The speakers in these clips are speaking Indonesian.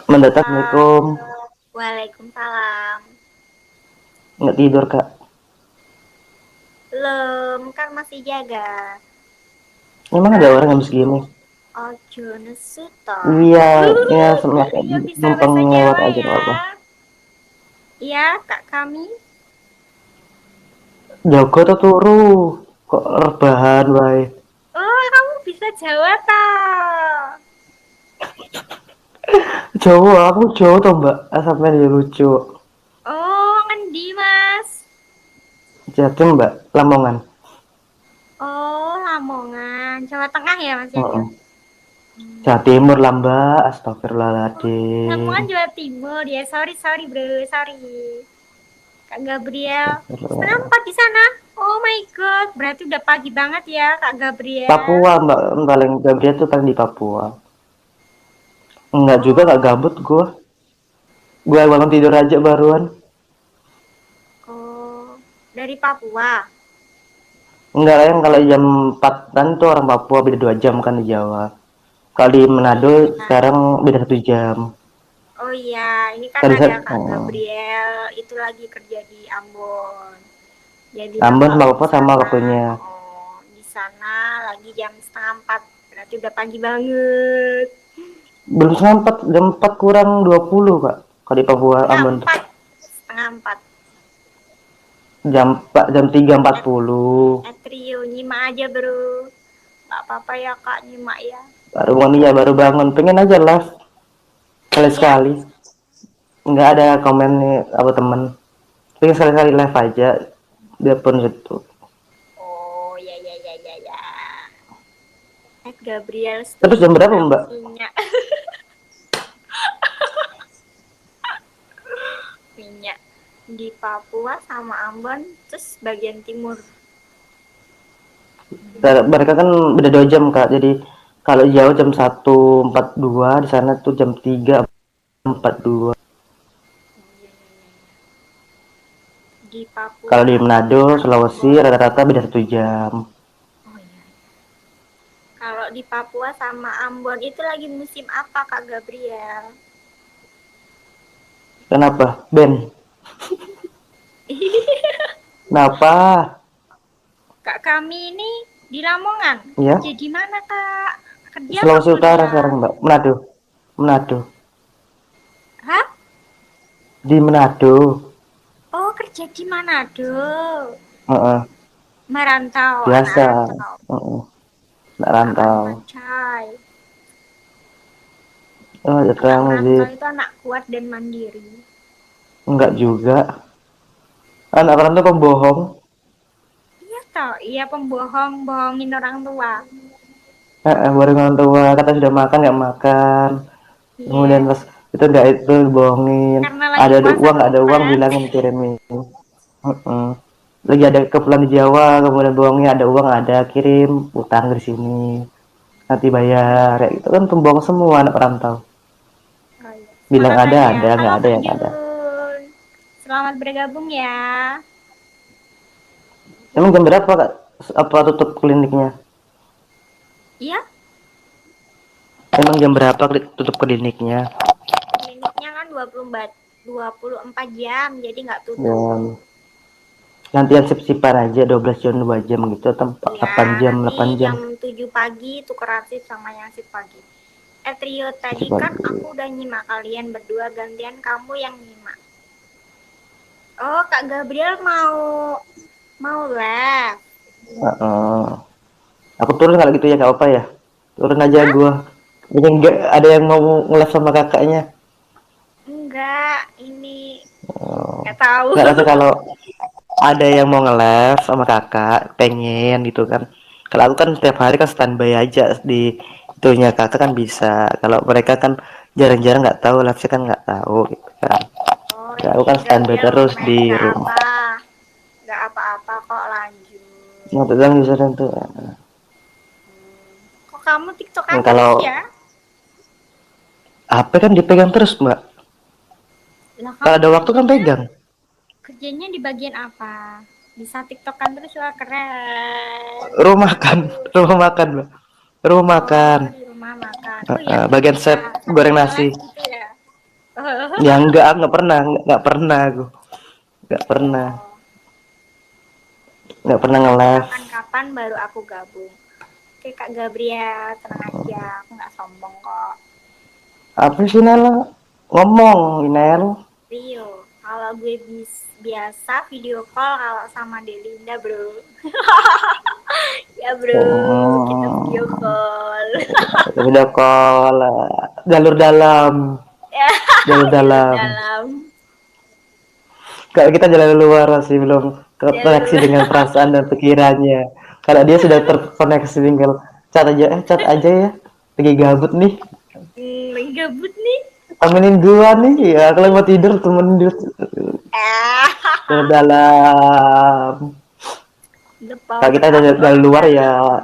Mendadak, Halo, Assalamualaikum. waalaikumsalam. Nggak tidur, Kak. Belum, kan masih jaga. Emang ada Kak, orang yang segini? ojo nesu to. Iya, ya Iya bisa numpang bahasa lewat Jawa aja nggak ya. apa. Iya, kak kami. Jago tuh turu. Kok rebahan, wae. Oh, kamu bisa Jawa ta? Jawa, aku Jawa tuh, Mbak. Sampai dia lucu. Oh, ngendi mas? Jatim, Mbak. Lamongan. Oh, Lamongan, Jawa Tengah ya mas ya? Heeh. Jawa Timur lah, Mbak. Astagfirullahaladzim. Lamongan Jawa Timur ya. Sorry sorry bro, sorry. Kak Gabriel, setengah Astagfirullah. empat di sana. Oh my god, berarti udah pagi banget ya Kak Gabriel. Papua, Mbak. Paling Gabriel tuh paling di Papua. Enggak juga, nggak Oh, gabut gua. Gua bangun tidur aja baruan. oh, dari Papua. Enggak lah, yang kalau jam 4 kan tuh orang Papua beda 2 jam kan di Jawa. Kalau di Oh Manado iya. sekarang beda 1 jam. Oh iya, ini kan Tadi ada saya Kak Gabriel itu lagi kerja di Ambon. Dia bilang Ambon sama kalau di Papua sama sana, waktunya. oh, di sana lagi jam setengah empat. Berarti udah pagi banget. Belum sempat jam 4 kurang 20 Kak. Kalau di Papua Setengah Ambon tuh. empat, setengah empat. Jam 3 40. Trio nyimak aja bro. Gak apa-apa ya Kak nyimak ya. Baru bangun ya, baru bangun. Pengen aja live Iya. sekali-sekali. Enggak ada komen nih apa temen. Pengen sekali-sekali live aja. Biarpun itu. Oh ya ya ya ya ya. Gabriel Terus jam setuju berapa kamu Mbak? punya minyak di Papua sama Ambon terus bagian timur. Mereka kan beda 2 jam Kak. Jadi kalau jauh jam 1.42, di sana tuh jam 3.42. Di Papua Kalau di Manado, sama Sulawesi Ambon. rata-rata beda 1 jam. Oh iya. Kalau di Papua sama Ambon itu lagi musim apa Kak Gabriel? Kenapa? Ben. Kenapa? Kak kami ini di Lamongan. Ya, Kerja di mana Kak? Kerja apa Sulawesi Utara kuliah? sekarang Mbak. Manado. Manado. Hah? Di Manado. Oh kerja di Manado. Heeh. Merantau, anak Biasa. rantau. Heeh. Nak Anak rantau. rantau, Cai. Oh, ya Anak terang merantau sih. itu anak kuat dan mandiri. Enggak juga. Anak rantau pembohong. Iya toh, iya pembohong, bohongin orang tua. Baru orang tua kata sudah makan nggak makan. Kemudian Iya, pas itu nggak itu bohongin. karena lagi puasa Uang nggak ada uang tobat. bilangin kirimin. Heeh. Lagi ada keperluan di Jawa, kemudian bohongnya ada uang ada kirim utang dari sini. Nanti bayar, ya itu kan pembohong semua anak perantau. Oh, iya. Bilang Semangat aja. ada, nggak Halo ada Kak yang ada. Jun. Selamat bergabung ya. Emang jam berapa Kak? Apa tutup kliniknya? Iya, Emang jam berapa tutup kliniknya? kliniknya kan 24 jam, jadi nggak tutup. Jam Gantian sip-sipan aja 12 jam 2 jam gitu atau Iya, nanti 8 jam jam 7 pagi tukeran shift sama yang shift pagi. Trio tadi sip kan pagi. aku udah nyimak kalian berdua, gantian kamu yang nyimak. Oh, Kak Gabriel mau live. Heeh. Aku turun kalau gitu ya, nggak apa ya, turun aja Hah? gua. Ini nggak ada yang mau nge sama kakaknya. Enggak, ini Oh. nggak tahu. Nggak rasa kalau ada yang mau nge-live sama kakak pengen gitu kan. Kalau aku kan setiap hari kan standby aja di itunya, kakak kan bisa. Kalau mereka kan jarang-jarang nggak tahu, live kan nggak tahu gitu kan. Oh, Ya, aku ini kan standby Gabriel terus komen di nggak rumah. apa, nggak apa-apa kok lanjut. Nah, tegang bisa tuh. Kok kamu tiktokan terus Kalau ya? HP kan dipegang terus mbak. Lah Kalau kamu ada waktu kan kerjanya pegang. kerjanya di bagian apa? Bisa tiktokan terus wah keren. Rumah makan, rumah makan mbak. Rumah makan. Oh, di rumah makan. Oh ya, Bagian chef bisa sambil goreng nasi. nge-live gitu ya. Ya nggak pernah, nggak pernah aku, nggak pernah, Oh, nggak pernah nanti nge-live. kapan-kapan baru aku gabung. Oke Kak Gabriel, tenang aja, aku nggak sombong kok. Apa sih Nel? Ngomong, Nel. Rio, kalau gue biasa video call kalau sama Delinda bro. Ya bro, kita video Oh, call. video call, jalur dalam, Ya, jalur jalur dalam. dalam. Kalau kita jalan luar masih belum terkoneksi Jalur. dengan perasaan dan pikirannya. Kalau dia sudah terkoneksi tinggal chat aja ya. Lagi gabut nih. Lagi gabut nih. Temenin dua nih ya. Kalau mau tidur temenin dulu. Eh, Dalam. the Kalau power kita of jalan orang luar ya, dalam.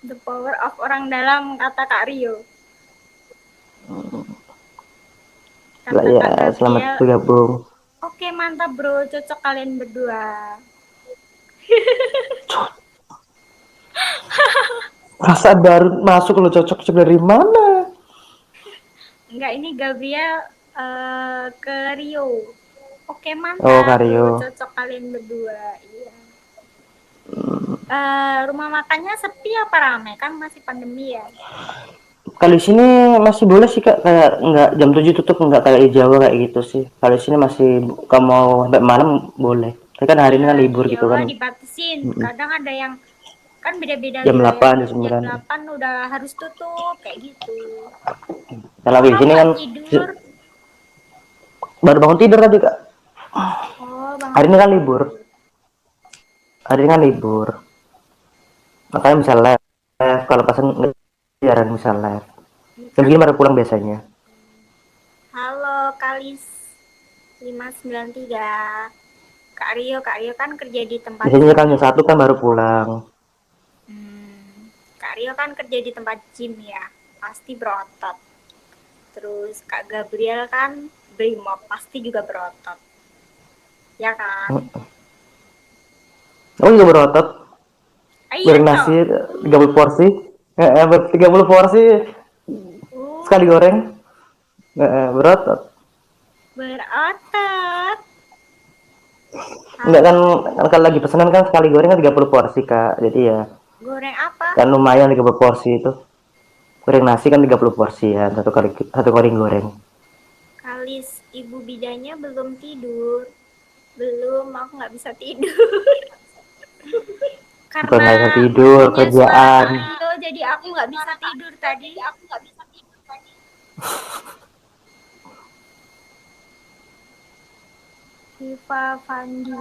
The power of orang dalam, kata Kak Rio. lah Kata ya, Kak selamat Gabriel, bergabung. oke mantap bro, cocok kalian berdua. Rasa baru masuk lo cocok dari mana? Enggak, ini Gabriel ke Rio. Oke Oh, mantap bro, Karyo. cocok kalian berdua. Iya. Rumah makannya sepi apa rame? Kan masih pandemi ya. Kali sini masih boleh sih kak, kayak nggak jam 7 tutup, nggak kayak di Jawa kayak gitu sih. Kali sini masih kalau mau sampai malam boleh. Tapi kan hari ini Iya, kan di libur gitu Jawa kan. dibatasin. Mm-mm. Kadang ada yang kan beda-beda Jam wilayah 8 jam tuh. Jam 9. 8 udah harus tutup kayak gitu. Kalau Kok di kamu sini nggak kan tidur? baru bangun tidur tadi kak. Oh, bangun Hari ini kan libur. tidur. Hari ini kan libur. Makanya bisa live. Kalau pas nggak jarang bisa live. Ini Jam Kak. segini baru pulang biasanya. Halo Kalis 593. Kak Rio kan kerja di tempat Biasanya gym kan jam ya. 1 kan baru pulang. Kak Rio kan kerja di tempat gym ya. Pasti berotot. Terus Kak Gabriel kan brimob, pasti juga berotot. Ya kan? Oh juga berotot. Ah, iya Goreng toh. nasi 30 porsi. 30 porsi sekali Uh, goreng. Berotot. berotot. Enggak kan, Halo. kalau lagi pesanan kan sekali goreng kan 30 porsi kak. Jadi ya Goreng apa? kan lumayan 30 porsi itu. Goreng nasi kan 30 porsi ya, satu kali goreng. Kalis, ibu bidanya belum tidur. Belum, aku nggak bisa tidur. Bukan Karena nggak bisa tidur, adanya suara kerjaan. Kak Rio, jadi aku nggak bisa tidur tadi. Riva Fandi.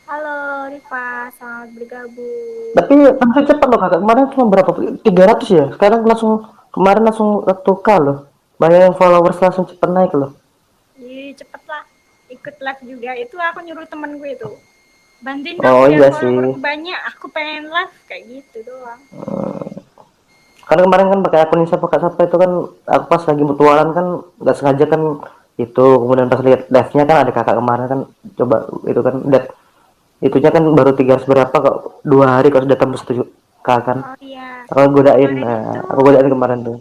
Halo Riva, selamat bergabung. Tapi langsung cepat loh kakak. Kemarin cuma berapa? 300 ya. Sekarang langsung kemarin langsung 1K loh. Banyak yang followers langsung cepet naik loh. Ih, cepet lah. Ikut live juga. Itu aku nyuruh temen gue itu. Bantuin dong Oh biar iya sih. followerku banyak. Aku pengen live kayak gitu doang. Karena kemarin kan pakai akun Insta pakai siapa itu kan, aku pas lagi mutualan kan nggak sengaja kan itu, kemudian pas lihat live-nya kan ada kakak kemarin kan, coba itu kan lihat itunya kan baru 300 berapa kok, 2 hari kok sudah tembus 7K kan. Oh iya. Aku godain, Kemarin itu aku godain kemarin tuh.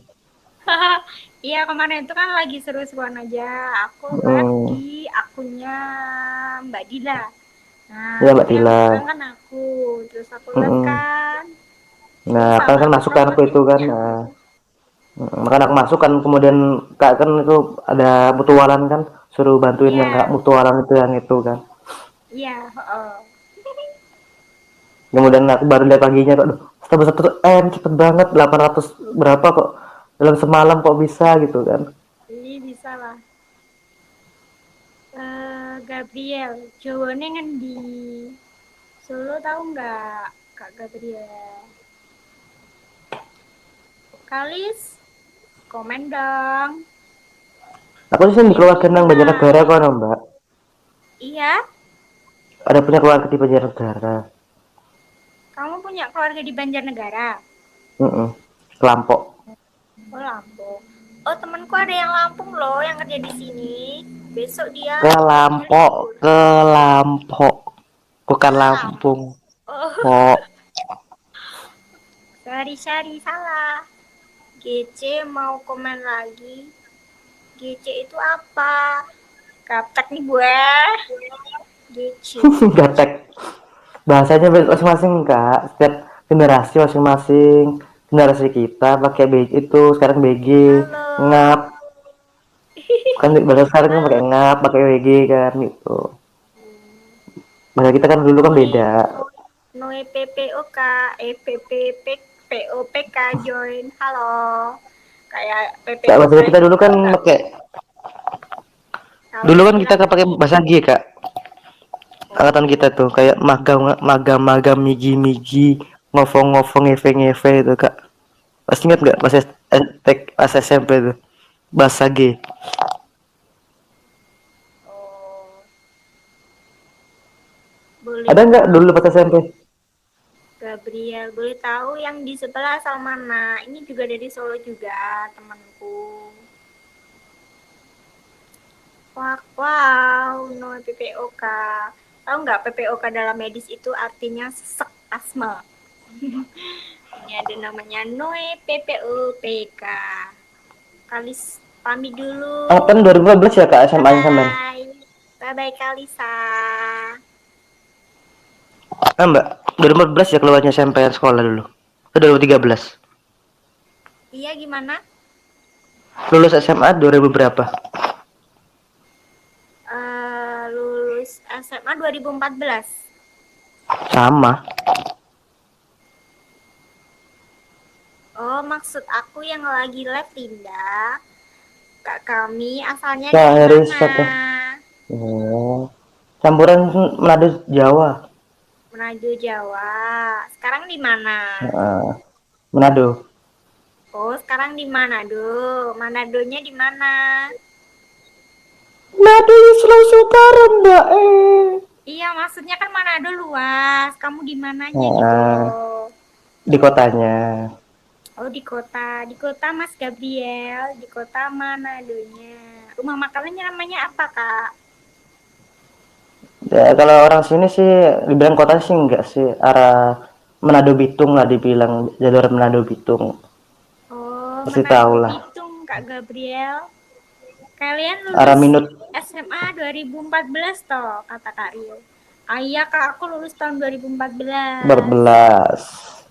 iya, kemarin itu kan lagi seru-seruan aja. Aku live Hmm, di akunnya Mbak Dila. Nah, ya Mbak tapi yang Tila. megang kan aku. Terus aku live Hmm, kan. nah Ih, kan sama kan masuk kan follower aku itu kan, punya aku itu. makanya aku masuk kan, kemudian kak kan itu ada mutualan kan, suruh bantuin yang kak Iya, mutualan itu yang itu kan. iya, oh. Kemudian aku baru lihat paginya kok, "Duh, satu cepet banget, 800 berapa kok dalam semalam kok bisa," gitu kan. Ini bisa lah. Gabriel, Jawane ngendi? Solo tahu nggak, Kak Gabriel? Kalis, komen dong. Aku di sini di Ini keluarga nang Banjarnegara live. kok no, Mbak. Iya, Ada punya keluarga di Banjarnegara. kamu punya keluarga di Banjarnegara? Heeh. Kelampok. Oh, Lampung. Oh, temanku ada yang Lampung loh yang kerja di sini. Besok dia pulangnya Kelampok, libur. Kelampok. Bukan Oh, Lampung. Lampung. Oh, Pok. sorry, salah. GC mau komen lagi. GC itu apa? Gaptek nih gue. GC. Gatek. Bahasanya masing-masing kak. Setiap generasi masing-masing. Generasi kita pakai itu sekarang BG, Halo. ngap. Kan bahasa sekarang kan pakai Halo. ngap, pakai WG kan gitu. Bahasa kita kan dulu kan Noi beda. Noi PPOK, PPP POPK join. Halo. Kayak Kak, PPOK bahasa kita dulu gitu kan enggak? pakai Kalau dulu kan kita istilah kan pakai bahasa G kak. Angkatan kita oh, tuh kayak magam migi migi ngofong ngofong ngeve ngeve itu kak. Pasti ingat nggak pas SMP itu bahasa G. oh, boleh Ada nggak dulu tahu pas SMP? Gabriel, boleh tahu yang di sebelah asal mana? Ini juga dari Solo juga, temanku. Wah, wow, no PPOK. Tahu nggak PPOK dalam medis itu artinya sesek asma. Ini ada namanya Noe PPOPK. Kalis pamit dulu. Angkatan 2015 ya kak Bye SMA-nya sampean? bye. Bye bye Kalisa. Ah mbak, 2015 ya keluarnya SMP sekolah dulu. Itu 2013. Iya gimana? Lulus SMA 2000 berapa? Lulus SMA 2014. Sama. Oh, maksud aku yang lagi live Linda. Kak kami asalnya Kak dari Heris mana? satu. Oh. Campuran Manado Jawa. Manado, Jawa. Sekarang di mana? Manado. Oh, sekarang di Manado. Manadonya di mana? Manado Sulawesi Utara mbak Iya, maksudnya kan Manado luas. Kamu di mananya gitu Nah, loh. di kotanya. Oh, di kota. Di kota Mas Gabriel. Di kota Manadonya. Rumah makanannya namanya apa, Kak? Ya, kalau orang sini sih dibilang kota sih enggak sih, arah Manado Bitung lah dibilang, jalur Manado Bitung. Oh, Pasti tahu Manado lah. Bitung, Kak Gabriel. Kalian Arah lulus Minut SMA 2014 toh, kata Kak Rio. Ah iya Kak, aku lulus tahun 2014. 14.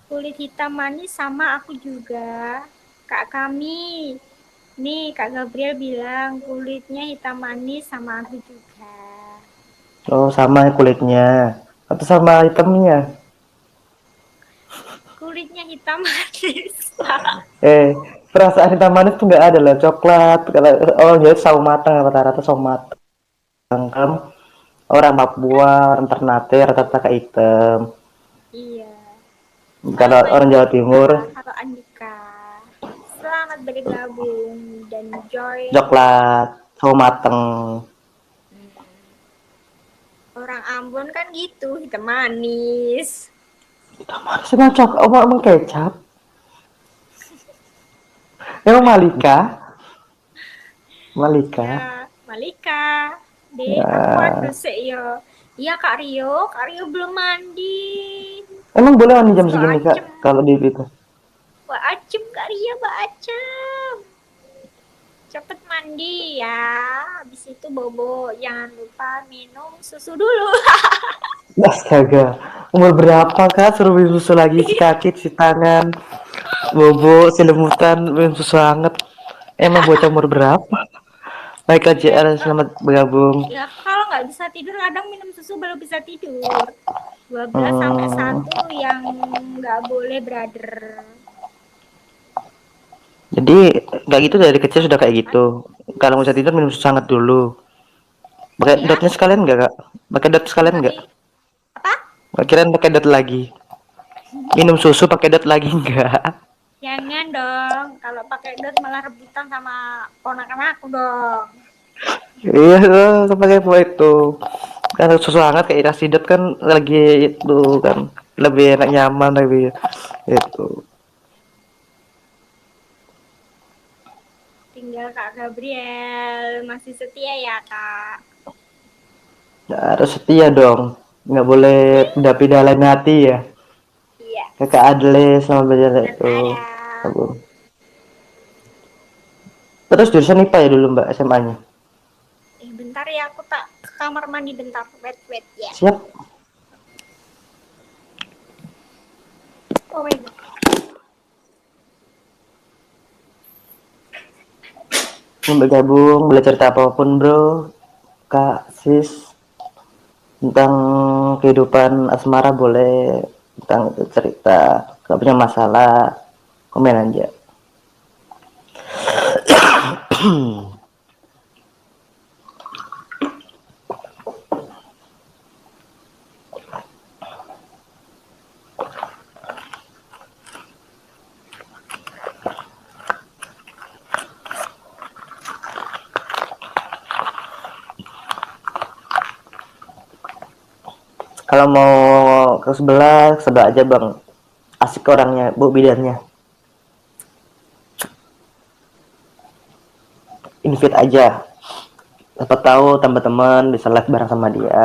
Kulit hitam manis sama aku juga. Kak kami, nih Kak Gabriel bilang kulitnya hitam manis sama aku juga. Oh, sama kulitnya. Atau sama hitamnya? Kulitnya hitam manis. Eh, perasaan hitam manis tuh nggak ada lah. Coklat. Kalau oh jadi sawo matang rata-rata sawo matang. Kan orang Papua, orang Ternate rata-rata kayak hitam. Iya. Halo Kalau orang Jawa Maidika, Timur halo Andika. Selamat bergabung dan join. coklat, sawo mateng. Orang Ambon kan gitu, hitam manis. Hitam manis emang coklat, emang kecap. Emang Malika? Malika. Ya, Malika. Dek, aku anu Ya. sih ya. Iya Kak Rio belum mandi. Emang boleh mandi jam Mbak segini kak? Acem, Kalau di itu. Mbak Acem Kak Rio, Mbak Acem. Cepet mandi ya. Habis itu bobo, jangan lupa minum susu dulu. Astaga. Umur berapa kak? Suruh minum susu lagi si kaki, si tangan, bobo, selimutan, minum susu hangat. Emang bocah umur berapa? Baik Kak Ya, JR, selamat bergabung. ya kalau nggak bisa tidur kadang minum susu baru bisa tidur. 12 sampai Hmm, 1 yang nggak boleh brother. jadi nggak gitu dari kecil sudah kayak gitu. Kalau mau tidur minum susu hangat dulu. Pakai Ya, dotnya sekalian nggak kak? Pakai dot sekalian nggak? apa? Kirain pakai dot lagi. Minum susu pakai dot lagi nggak? Jangan dong, kalau pakai dot malah rebutan sama ponakan aku dong. Iya, pakai buah itu. Kan susu hangat kayak dikasih dot kan lagi itu kan lebih enak nyaman lebih itu. Tinggal Kak Gabriel, masih setia ya Kak? Ya, harus setia dong. Nggak boleh pindah-pindah lain hati ya. Iya, Kakak Adle sama belajar dan itu. Adam. Aku. Terus jurusan IPA ya dulu Mbak SMA-nya? Bentar ya, aku tak ke kamar mandi bentar. Wait, wait ya. Siap. Oh my god. Mau bergabung, boleh cerita apapun bro, kak, sis, tentang kehidupan asmara boleh, tentang itu cerita, gak punya masalah, komen aja. Kalau mau ke sebelah aja bang, asik orangnya, bu bidannya, invite aja, siapa tahu tambah teman bisa live bareng sama dia.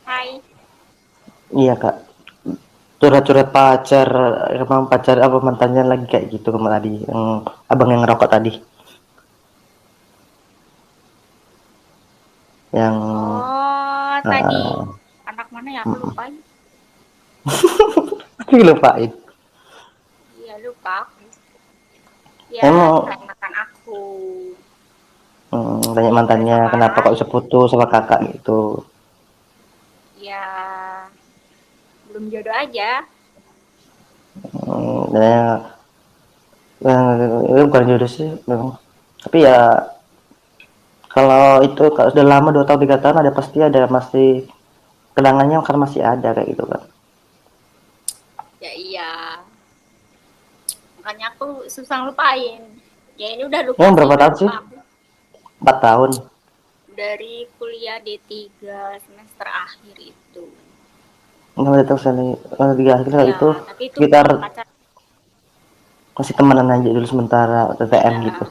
Hai. Iya kak, curhat-curhat pacar, emang pacar apa mantannya lagi kayak gitu kemarin tadi, yang abang yang ngerokok tadi, yang Oh, tadi uh, anak mana ya, aku lupa. lupain. Iya, lupa aku. Ya, Emang kenakan aku. tanya Dia udah mantannya sama orang kenapa kok bisa lain. putus sama kakak gitu. Ya, belum jodoh aja. Ya, ya, bukan jodoh sih memang. Tapi ya kalau itu kalau sudah lama 2 tahun 3 tahun ada pasti ada masih kenangannya kan masih ada kayak gitu kan. Ya iya. Makanya aku susah lupain. Ya ini udah lupa Emang sih, berapa udah tahun sih? lupa aku. 4 tahun. Dari kuliah D3 semester akhir itu. Nggak tahu sekali. Kalau 3 akhir Ya, itu tapi itu sekitar belum pacar. masih temenan aja dulu sementara TTM Ya, gitu.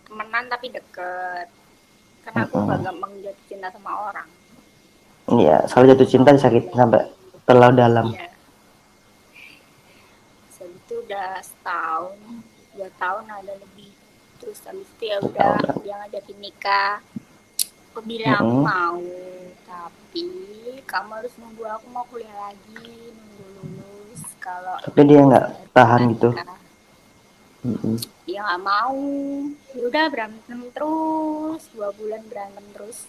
temenan tapi deket. Karena aku gak Mm-mm. gampang jatuh cinta sama orang. Iya, soal jatuh cinta Mau sakit mulai. sampai terlalu dalam. Iya. Habis itu udah setahun, 2 tahun ada lebih. Terus habis itu ya udah 2 tahunan. dia ngajakin nikah. Aku bilang aku Mm-mm. mau, tapi kamu harus nunggu aku mau kuliah lagi, nunggu lulus. Kalau Tapi dia lulus nggak baru tahan kita gitu. nikah. Mm-mm. Dia nggak mau. Ya udah berantem terus, 2 bulan berantem terus.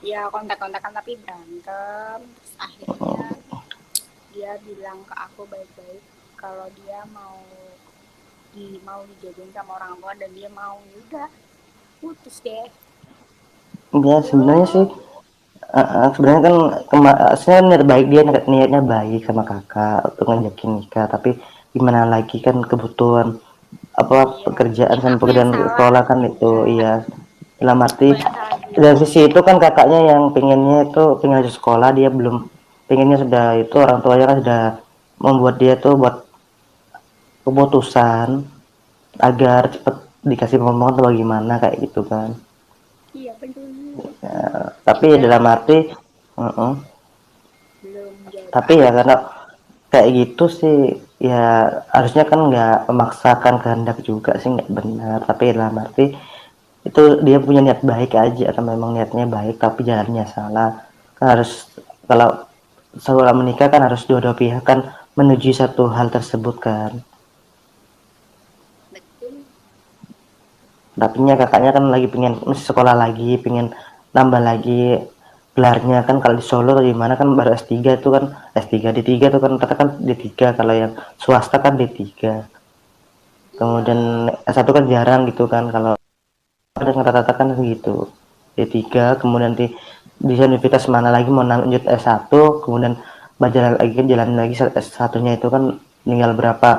Ya kontak-kontakan tapi berantem. Terus akhirnya dia bilang ke aku baik-baik kalau dia mau dijodohin sama orang tua dan dia mau, ya udah putus deh. Ya sebenarnya sih Yo, sebenarnya kan sebenarnya niat baik dia niatnya baik sama kakak untuk ngajakin nikah tapi gimana lagi kan kebutuhan apa iya pekerjaan mungkin sama aku yang pekerjaan salah sekolah kan itu juga, iya dalam arti aku yang salah dari juga. sisi itu kan kakaknya yang pengennya itu pengen lanjut sekolah dia belum pengennya sudah itu orang tuanya kan sudah membuat dia tuh buat keputusan agar cepet dikasih momongan atau bagaimana kayak gitu kan Iya betul. tapi ya dalam Dan arti uh-uh. belum jodoh Tapi ya aja. karena kayak gitu sih ya harusnya kan nggak memaksakan kehendak juga sih nggak benar tapi dalam arti itu dia punya niat baik aja atau memang niatnya baik tapi jalannya salah kan harus kalau setelah menikah kan harus dua-dua pihak kan menuju satu hal tersebut kan Betul. tapi kakaknya kan lagi pengen masih sekolah lagi pengen nambah lagi gelarnya kan kalau di Solo atau di mana kan baru S3 itu kan S3 D3 tuh kan kata kan D3 kalau yang swasta kan D3 Iya, kemudian S1 kan jarang gitu kan kalau ada rata-rata kan gitu D3 kemudian di universitas mana lagi mau lanjut S1 kemudian berjalan lagi kan jalan lagi S1-nya itu kan tinggal berapa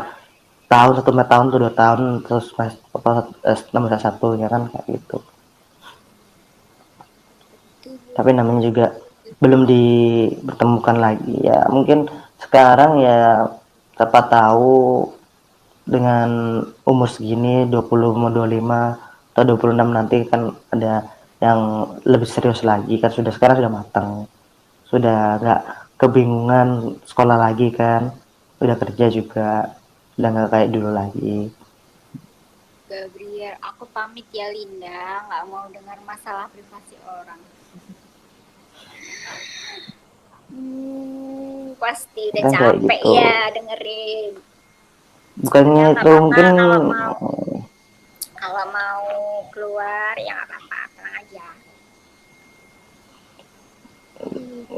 tahun 1 tahun atau 2 tahun terus mas apa nomor satunya kan kayak gitu betul. tapi namanya juga belum dipertemukan lagi ya mungkin sekarang ya tepat tahu dengan umur segini 20 mau 25 atau 26 nanti kan ada yang lebih serius lagi kan sudah sekarang sudah matang sudah nggak kebingungan sekolah lagi kan udah kerja juga udah nggak kayak dulu lagi. Gabriel, aku pamit ya Linda, nggak mau dengar masalah privasi orang. Pasti udah Kan kayak capek gitu ya dengerin. bukannya Ya nggak itu apa-apa mungkin kalau mau keluar ya nggak apa-apa, tenang aja.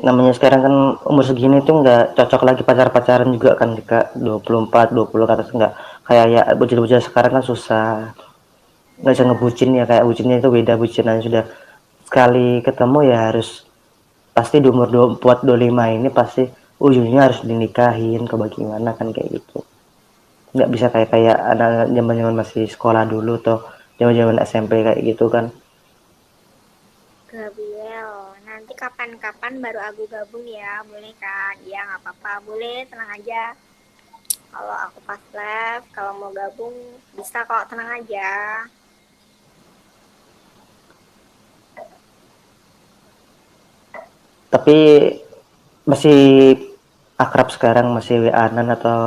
namanya sekarang kan umur segini tuh nggak cocok lagi pacar-pacaran juga kan jika 24 20 ke atas nggak kayak ya bocil-bocil sekarang kan susah nggak bisa Ya, ngebucin ya kayak bucinnya itu beda bucinannya sudah sekali ketemu ya harus pasti di umur 24 25 ini pasti ujungnya harus dinikahin ke bagaimana kan kayak gitu nggak bisa kayak kayak anak zaman zaman masih sekolah dulu tuh zaman zaman SMP kayak gitu kan. Gabriel, nanti kapan-kapan baru aku gabung ya, boleh kan? Iya nggak apa-apa, boleh, tenang aja. Kalau aku pas live, kalau mau gabung bisa kok, tenang aja. Tapi masih akrab sekarang masih WA-an atau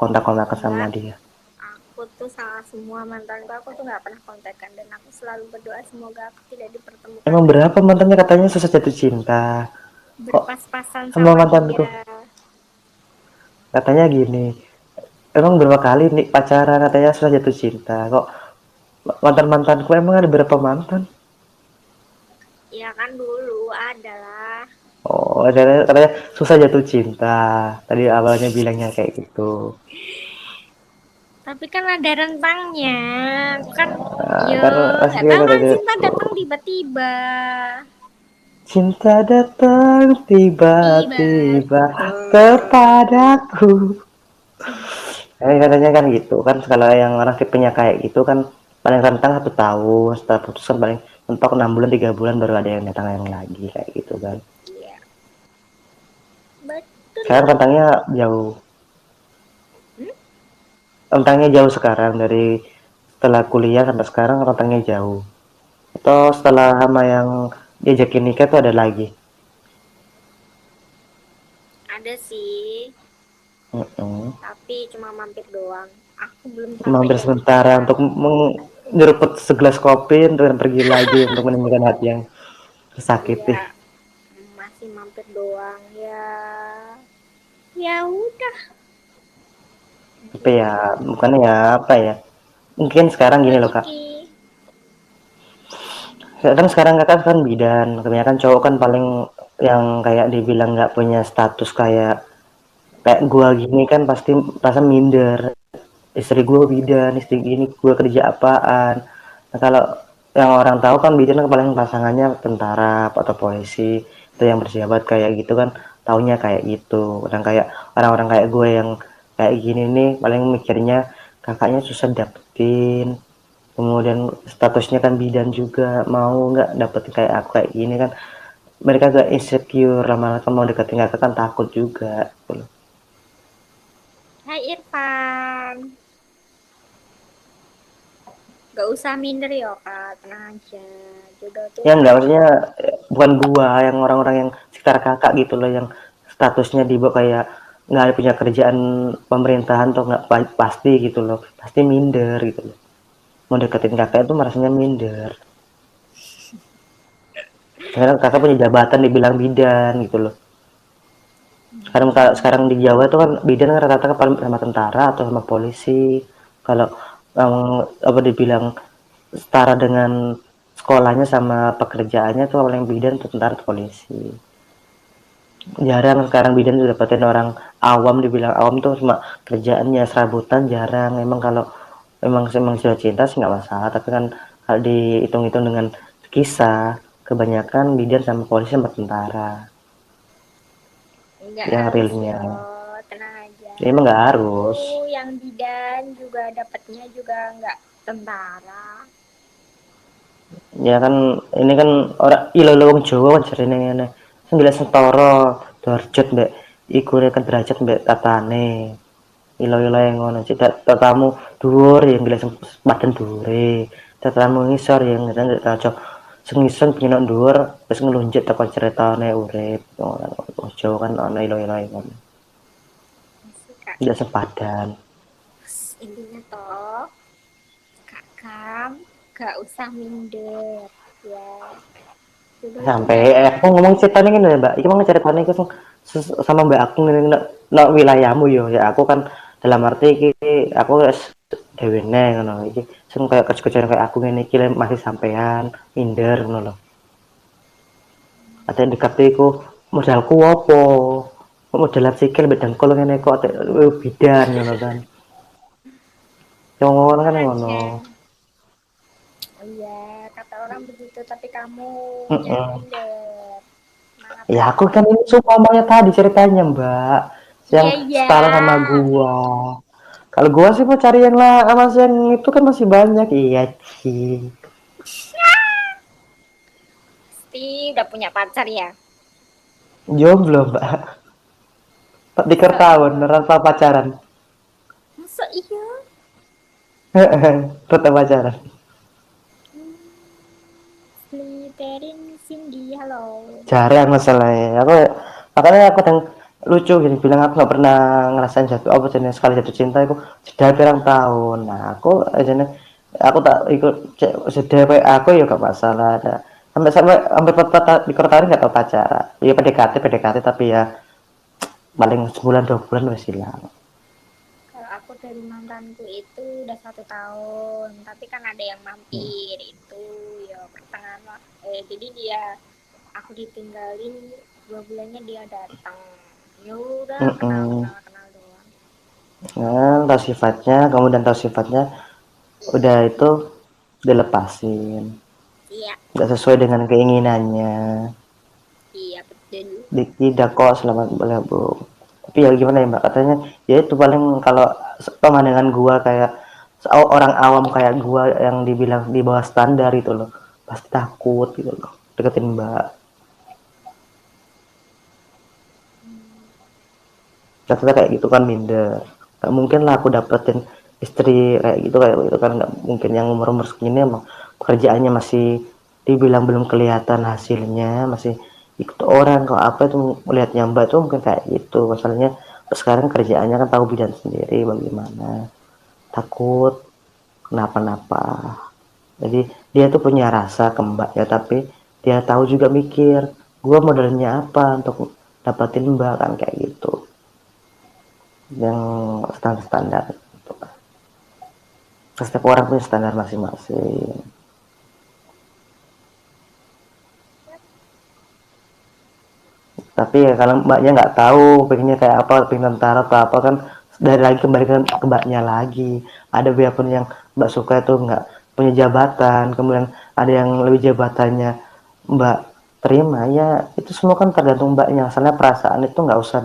kontak-kontakan sama Enggak, dia. aku tuh sama semua mantanku, aku tuh nggak pernah kontekan dan aku selalu berdoa semoga aku tidak dipertemukan Emang dengan berapa mantannya katanya susah jatuh cinta. Kok berpas-pasan sama sama mantanku dia. katanya gini, emang berapa kali nih pacaran katanya susah jatuh cinta. Kok mantan-mantanku emang ada berapa mantan? Ya kan dulu adalah, Oh, katanya susah jatuh cinta. Tadi awalnya bilangnya kayak gitu. tapi kan ada rentangnya. Kan, Nah, yo kan pasti nggak tahu kata kan cinta gitu. datang tiba-tiba. Cinta datang Tiba, tiba-tiba betul. kepadaku. Katanya kan gitu kan kalau yang orang tipenya kayak gitu kan paling rentang 1 tahun setelah putus kan paling mentok 6 bulan 3 bulan baru ada yang datang yang lagi kayak gitu kan Iya, betul. sekarang rentangnya jauh Hmm? rentangnya jauh sekarang dari setelah kuliah sampai sekarang rentangnya jauh atau setelah sama yang diajakin nikah tuh ada lagi. Ada sih, Mm-mm. tapi cuma mampir doang. Aku belum sampai Mampir jadi sementara pacar. untuk menyeruput segelas kopi dan pergi lagi untuk menemukan hati yang tersakiti. Iya, masih mampir doang ya. Ya udah Tapi ya gitu. bukannya ya apa ya mungkin sekarang gini loh kak Rezeki. kan sekarang kakak kan bidan kebanyakan cowok kan paling yang kayak dibilang nggak punya status kayak kayak gua gini kan pasti rasa minder istri gua bidan istri gini gua kerja apaan nah kalau yang orang tahu kan bidan kan paling pasangannya tentara atau polisi itu yang bersahabat kayak gitu kan taunya kayak gitu orang kayak orang-orang kayak gue yang kayak gini nih paling mikirnya kakaknya susah dapetin kemudian statusnya kan bidan juga mau nggak dapet kayak aku kayak gini kan mereka agak insecure lama-lama mau deketin kakak kan takut juga gitu. Hai Irfan. Gak usah minder ya kak, tenang aja. Jodoh tuh Ya enggak pasti. maksudnya bukan gua yang orang-orang yang sekitar kakak gitu loh yang statusnya di bawah kayak nggak punya kerjaan pemerintahan atau nggak pasti gitu loh pasti minder gitu loh mau deketin kakak itu merasanya minder sekarang kakak punya jabatan dibilang bidan gitu loh sekarang sekarang di Jawa itu kan bidan kan rata-rata paling sama tentara atau sama polisi kalau apa dibilang setara dengan sekolahnya sama pekerjaannya tuh paling bidan tuh tentara atau polisi. Jarang sekarang bidan tuh dapetin orang awam, dibilang awam tuh cuma kerjaannya serabutan, jarang. Emang kalau emang sudah cinta sih nggak masalah, tapi kan kalau dihitung-hitung dengan kisah, kebanyakan bidan sama polisi sama tentara Nggak yang harus realnya. yo, tenang aja. Ya, emang nggak Temanku harus. yang bidan juga dapatnya juga nggak tentara. Ya kan, ini kan orang ilo wong Jawa kan jarine ngene. Sing jelas setara derajat mbek iku kan derajat mbek tatane. Ilo-ilo yang ngono cek tatamu dhuwur ya jelas badan dhuwure. Tatamu ngisor ya nggak cocok. Sing ngisor pengen dhuwur wis ngelunjut teko ceritane urip. Wong Jawa kan ana ilo-ilo ngono. Masih kak. Tidak sepadan. Intinya toh kakak gak usah minder ya. Jodoh itu Sampai aku datang. ngomong ceritanya gini ya mbak, iki mau ceritanya itu sama mbak aku ngene nak wilayahmu yo ya aku kan dalam arti iki aku wis dewene ngono iki sing kayak kerja-kerja kayak aku ngene iki masih sampean minder ngono lho. Ate dekat iku modalku opo? Modal sikil bedengkul ngene kok bidan ngono kan. Yang ngono kan Tenang ngono. aja. Oh iya, kata orang begitu, tapi kamu jangan Heeh. minder. Semangat Ya aku aja. kan ini seumpamanya tadi ceritanya mbak, yang Iya, iya. setara sama gua. Kalau gua sih mau cari yang lah, mas yang itu kan masih banyak. Iya sih. Pasti udah punya pacar ya? Jomblo mbak. Tak dikir Masa tahun, iya? rasa pacaran. Masa iya? Tetap pacaran. Sliterin Cindy, halo. Jarang masalahnya. Makanya aku yang lucu gini bilang aku nggak pernah ngerasain jatuh apa jenis sekali jatuh cinta aku sudah pirang tahun. Nah aku aja aku tak ikut sudah kayak aku ya gak masalah. Ada sampai sampai sampai di kota nggak tahu pacaran. Ya PDKT tapi ya paling sebulan 2 bulan wes hilang. Kalau aku dari mantanku itu udah 1 tahun, tapi kan ada yang mampir itu ya pertengahan jadi dia aku ditinggalin 2 bulannya dia datang. Ya udah kenal Mm-mm. kenal kenal doang. Nah, tahu sifatnya, kamu dan tahu sifatnya, udah itu dilepasin. Iya, Nggak sesuai dengan keinginannya. iya betul. Tidak kok selamat bergabung. Tapi ya gimana ya mbak, katanya ya itu paling kalau pemandangan gua kayak orang awam kayak gua yang dibilang di bawah standar itu loh, pasti takut gitu loh deketin mbak. Ternyata kayak gitu kan minder. Gak mungkin lah aku dapetin istri kayak gitu kan nggak mungkin, yang umur segini emang pekerjaannya masih dibilang belum kelihatan hasilnya, masih ikut orang kalau apa itu melihatnya mbak tuh mungkin kayak gitu masalahnya. Sekarang kerjaannya kan tahu bidang sendiri bagaimana, takut kenapa-napa. Jadi dia tuh punya rasa ke mbak ya, tapi dia tahu juga mikir gua modalnya apa untuk dapatin mbak kan kayak gitu, yang standar-standar. Setiap orang punya standar masing-masing. Tapi ya kalau mbaknya nggak tahu pengennya kayak apa, pengen tentara atau apa kan, dari lagi kembali ke mbaknya lagi. Ada biarpun yang mbak suka itu nggak punya jabatan, kemudian ada yang lebih jabatannya mbak terima, ya itu semua kan tergantung mbaknya. Asalnya perasaan itu nggak usah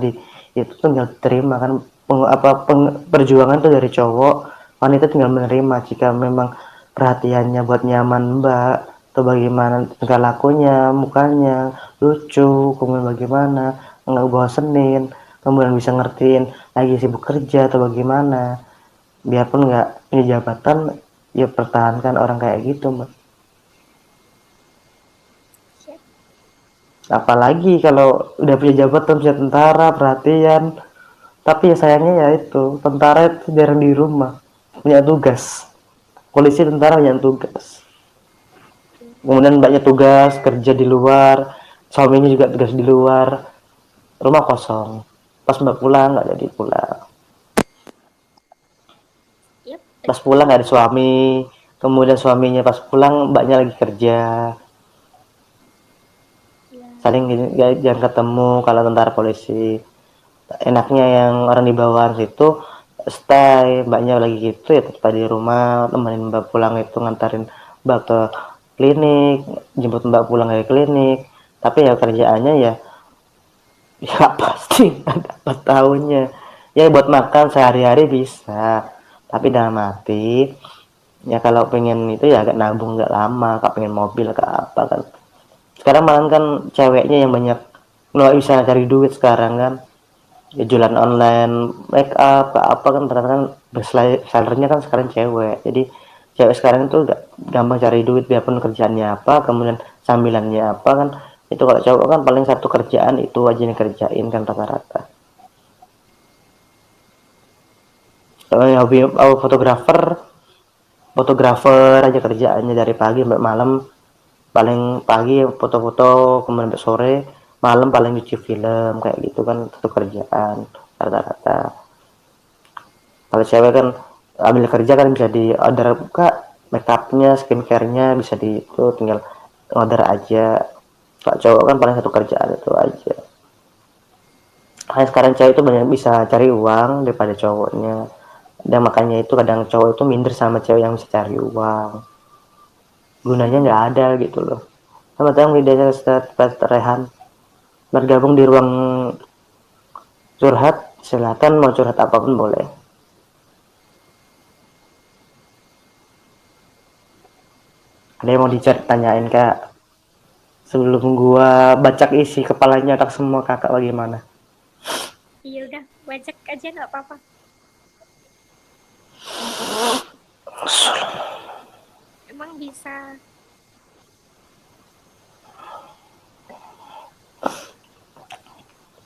itu tinggal terima kan. Perjuangan tuh dari cowok, wanita tinggal menerima. Jika memang perhatiannya buat nyaman mbak, atau bagaimana tingkah lakunya, mukanya lucu, kemudian bagaimana nggak bosenin, kemudian bisa ngertiin lagi sibuk kerja atau bagaimana, biarpun nggak punya jabatan, ya pertahankan orang kayak gitu mbak. Apalagi kalau udah punya jabatan, punya tentara, perhatian, tapi ya sayangnya ya itu tentara itu jarang di rumah, punya tugas. Polisi tentara punya tugas, kemudian banyak tugas kerja di luar, suaminya juga tugas di luar, rumah kosong, pas mbak pulang nggak jadi pulang, Yep, pas pulang nggak ada betul. suami, kemudian suaminya pas pulang mbaknya lagi kerja, Ya. saling jarang ketemu. Kalau tentara polisi enaknya yang orang di bawah itu stay, mbaknya lagi gitu ya tetap di rumah temenin mbak pulang, itu ngantarin mbak ke klinik, jemput mbak pulang dari klinik. Tapi ya kerjaannya ya ya pasti ada dapat tahunnya, ya buat makan sehari-hari bisa, tapi dalam hati ya kalau pengen itu ya agak nabung agak lama, kak pengen mobil ke apa kan. Sekarang malah kan ceweknya yang banyak nggak bisa cari duit sekarang kan, ya jualan online make up ke apa kan, ternyata kan sellernya kan sekarang cewek. Jadi cewek sekarang itu gak gampang cari duit, biarpun kerjaannya apa kemudian sambilannya apa kan. Itu kalau cowok kan paling satu kerjaan itu aja yang kerjain kan rata-rata. Kalau yang hobi fotografer, fotografer aja kerjaannya dari pagi sampai malam, paling pagi foto-foto kemudian sampai sore, malam paling nyuci film kayak gitu kan, satu kerjaan rata-rata. Kalau cewek kan ambil kerja kan bisa di order, buka make upnya skincare-nya bisa di itu tinggal order aja. Kalau cowok kan paling satu kerjaan itu aja. Makanya sekarang cewek itu banyak bisa cari uang daripada cowoknya, dan makanya itu kadang cowok itu minder sama cewek yang bisa cari uang, gunanya nggak ada gitu loh. Selamat datang di desa Rehan, bergabung di ruang curhat, silakan mau curhat apapun boleh. Ada yang mau ditanyain kak sebelum gua bacak isi kepalanya tak semua kakak bagaimana? Iya udah, bajak aja nggak apa-apa. Emang bisa.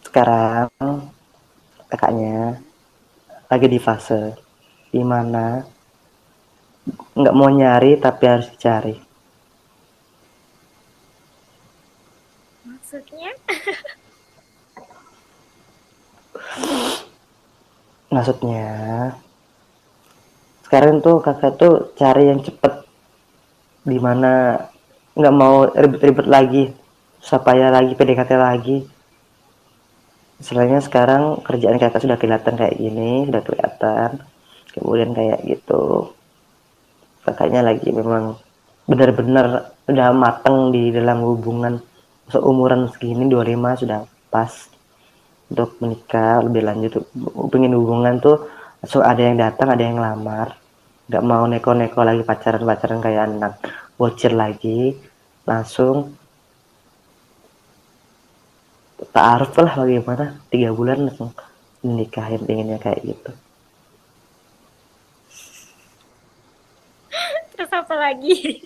Sekarang kakaknya lagi di fase dimana nggak mau nyari tapi harus dicari. Maksudnya? Maksudnya sekarang tuh kakak tuh cari yang cepet, dimana nggak mau ribet-ribet lagi, susah payah lagi, PDKT lagi. Istilahnya sekarang kerjaan kakak sudah kelihatan kayak gini, sudah kelihatan, kemudian kayak gitu. Kakaknya lagi memang benar-benar udah mateng di dalam hubungan, seumuran segini 25 sudah pas untuk menikah lebih lanjut. Pengen hubungan tuh so ada yang datang ada yang lamar, nggak mau neko-neko lagi pacaran-pacaran kayak anak bocil lagi, langsung taaruf lah bagaimana 3 bulan langsung nikahin, pengennya kayak gitu. Terus apa lagi?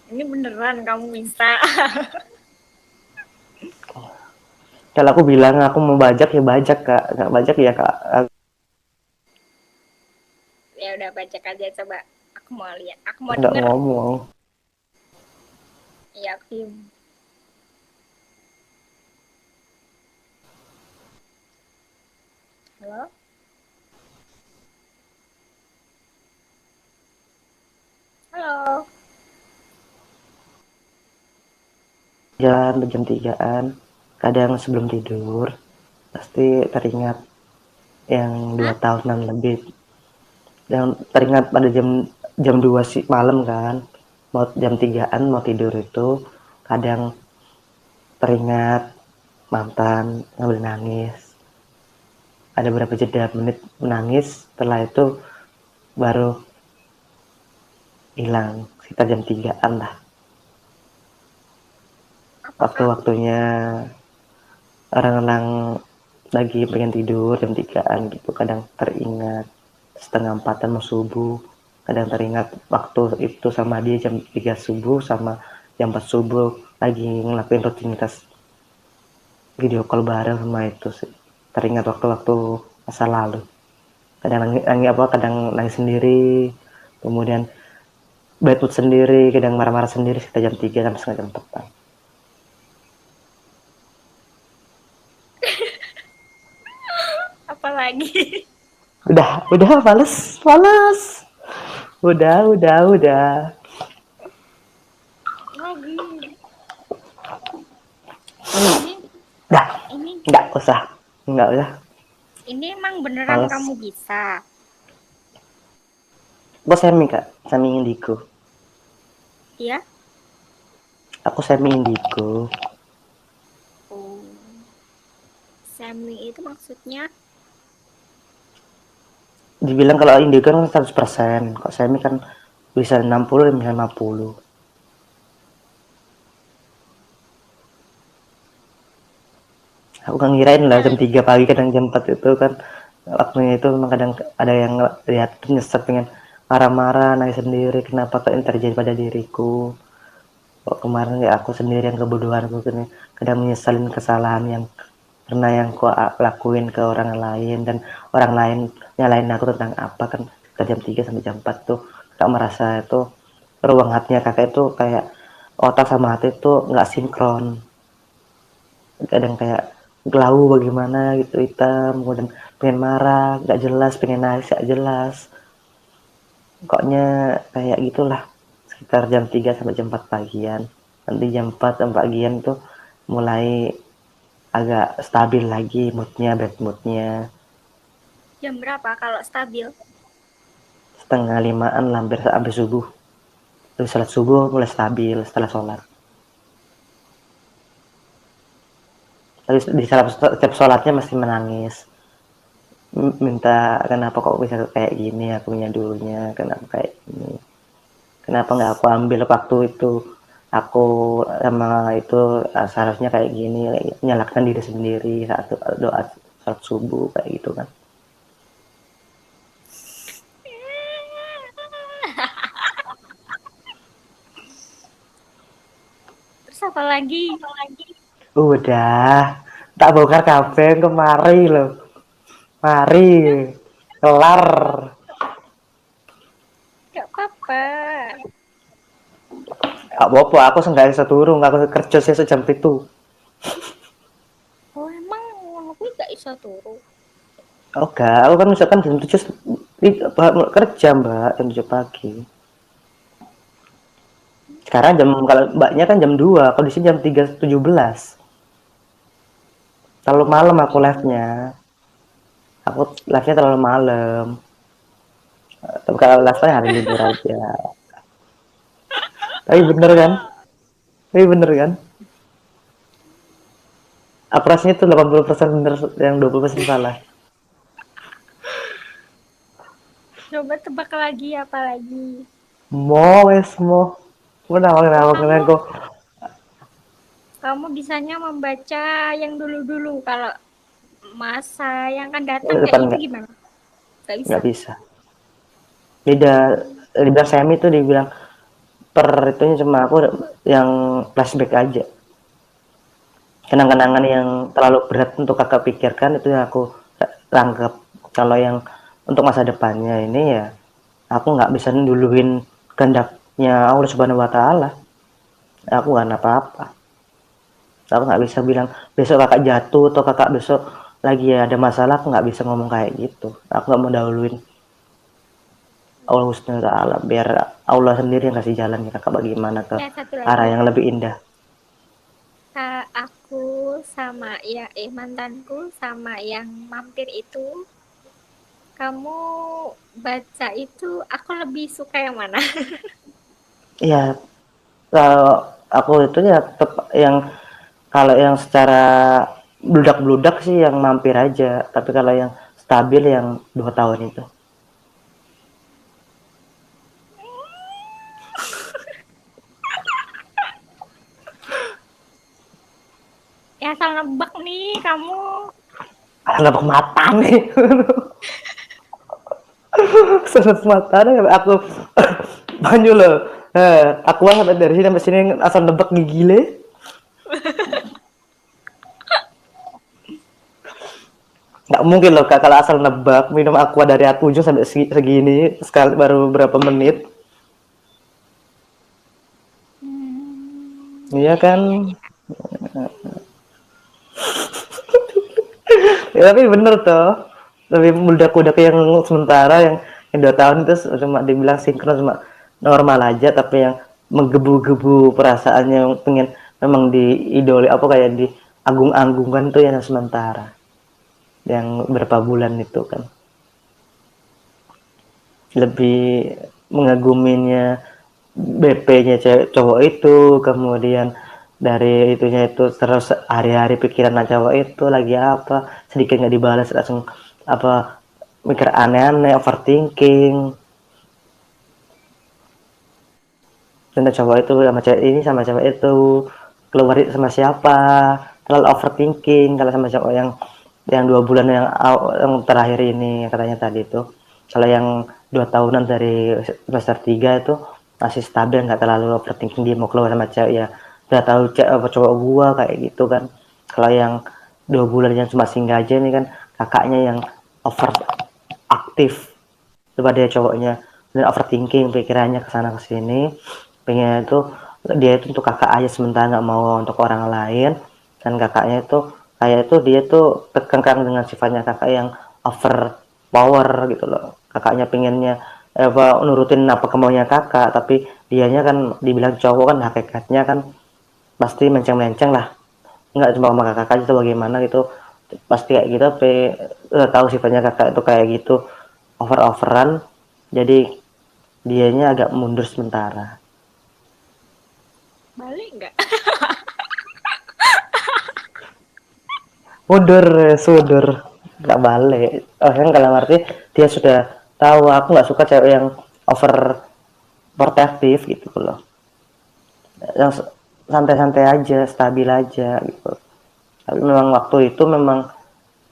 Ini beneran kamu bisa? Kalau aku bilang aku mau bajak ya bajak kak, nggak bajak ya kak. Ya udah, bajak aja coba. Aku mau lihat, aku mau Nggak denger. ngomong. Iya, aku diem. Halo? Halo? Jam 3-an kadang sebelum tidur pasti teringat yang dua Hah? tahunan lebih, yang teringat pada jam jam 2 sih malam kan, mau jam 3-an mau tidur itu kadang teringat mantan ngambil nangis, ada beberapa jeda menit menangis, setelah itu baru hilang sekitar jam 3-an lah. Apakah Waktu-waktunya orang-orang lagi pengen tidur jam 3-an gitu kadang teringat, setengah 4-an mau subuh kadang teringat waktu itu sama dia jam 3 subuh sama jam 4 subuh lagi ngelakuin rutinitas video call bareng sama itu sih. Teringat waktu-waktu masa lalu, kadang nangis, nangis apa kadang nangis sendiri, kemudian bad mood sendiri, kadang marah-marah sendiri sekitar jam 3 sampai setengah jam 4. apa lagi? Udah, males, males. Udah. Lagi. Ini Dah, ini nggak usah. Nggak usah, ini emang beneran males. kamu bisa. Aku semi, Kak. Semi indigo. Ya? Aku semi indigo. Oh. Semi itu maksudnya Dibilang kalau indigo kan 100%. Kok semi kan bisa 60, bisa 50. Aku nggak ngirain lah jam kal 3 pagi kadang jam 4 itu kan waktunya itu memang kadang ada yang lihat nyesek pengen marah-marah nangis sendiri kenapa kok yang terjadi pada diriku kok kemarin ya aku sendiri yang kebodohanku kadang menyesalin kesalahan yang pernah yang ku lakuin ke orang lain dan orang lain nyalain aku tentang apa kan sekitar jam 3 sampai jam 4 tuh kak merasa itu ruang hatinya kakak itu kayak otak sama hati itu nggak sinkron kadang kayak gelau bagaimana gitu hitam kemudian pengen marah nggak jelas pengen nangis nggak jelas pokoknya kayak gitulah sekitar jam 3 sampai jam 4 pagian nanti jam 4 sampai pagian tuh mulai agak stabil lagi moodnya bad moodnya jam berapa kalau stabil? setengah limaan hampir sampai subuh terus salat subuh mulai stabil setelah sholat terus di setiap sholatnya masih menangis minta kenapa kok bisa kayak gini aku punya dulunya kenapa kayak gini kenapa nggak aku ambil waktu itu aku sama itu seharusnya kayak gini menyalahkan diri sendiri saat doa saat subuh kayak gitu kan Terus apa lagi? udah tak bongkar kabeh kemari loh mari kelar Gak apa-apa. apa-apa aku seenggaknya seturung aku kerja sih sejam itu Oh emang aku gak bisa turu. oh enggak aku kan misalkan jam 7 kerja mbak jam 7 pagi sekarang jam kalau mbaknya kan jam 2 kalau di sini jam 3.17 terlalu Oh malam aku gitu. live-nya aku live-nya terlalu malam tapi kalau live-nya hari libur aja tapi bener kan aku rasanya tuh 80% bener yang 20% salah Coba tebak lagi apa lagi? mau wes mau Oh kenapa kamu kok kamu bisanya membaca yang dulu-dulu. Kalau masa yang akan datang kayak depan gitu gimana? Gak bisa. nggak bisa beda dibilang semi tuh dibilang per itunya cuma aku yang flashback aja kenang-kenangan yang terlalu berat untuk kakak pikirkan itu yang aku tangkap kalau yang untuk masa depannya ini ya aku nggak bisa duluin kehendaknya Allah Subhanahu Wa Taala aku nggak apa-apa aku nggak bisa bilang besok kakak jatuh atau kakak besok lagi ada masalah aku nggak bisa ngomong kayak gitu aku nggak mau dahuluin Allah Subhanahu Wa Taala biar Allah sendiri yang kasih jalan ya kakak bagaimana ke Ya satu arah lagi. yang lebih indah Aku sama ya mantanku sama yang mampir itu, kamu baca itu aku lebih suka yang mana? ya kalau aku itu ya tetap yang kalau yang secara bludak-bludak sih yang mampir aja tapi kalau yang stabil yang 2 tahun itu Ya salah nebak nih kamu. kenapa mata nih senep mata nih aku banyu loh aku sampai dari sini sampai sini asal nebak gigile nggak mungkin loh kak kalau asal nebak minum aqua dari ujung sampai segini sekali baru berapa menit iya Iya kan iya iya. ya, tapi bener toh lebih meledak-ledak yang sementara yang 2 tahun itu cuma dibilang sinkron, cuma normal aja, tapi yang menggebu-gebu perasaannya yang pengen memang diidoli apa kayak diagung-agungkan tuh yang sementara, yang berapa bulan itu kan lebih mengaguminya BP-nya cowok itu, kemudian dari itunya itu terus hari-hari pikiran cowok itu lagi apa, sedikit nggak dibalas langsung apa mikir aneh-aneh, overthinking. Tentang cowok itu sama cewek ini sama cewek itu keluar sama siapa, terlalu overthinking kalau sama cowok yang 2 bulan yang terakhir ini katanya tadi itu. Kalau yang 2 tahunan dari semester 3 itu masih stabil, nggak terlalu overthinking, dia mau keluar sama cewek ya udah tahu apa cowok gua kayak gitu kan. Kalau yang 2 bulan yang cuma singgah aja ini kan kakaknya yang over aktif daripada cowoknya, dan overthinking pikirannya kesana kesini, pengen itu dia itu untuk kakak aja sementara, nggak mau untuk orang lain. Dan kakaknya itu kayak itu dia tuh terkengkang dengan sifatnya kakak yang over power gitu loh. Kakaknya pengennya apa nurutin apa kemaunya kakak, tapi dianya kan dibilang cowok kan hakikatnya kan pasti menceng-menceng lah, nggak cuma sama kakak aja tuh bagaimana gitu, pasti kayak gitu. Tapi tahu sifatnya kakak itu kayak gitu, over-overan, jadi dianya agak mundur sementara. Balik nggak? Mundur nggak balik. Oh kan kalau arti dia sudah tahu aku nggak suka cewek yang over protektif gitu loh, yang santai-santai aja, stabil aja gitu. Tapi memang waktu itu memang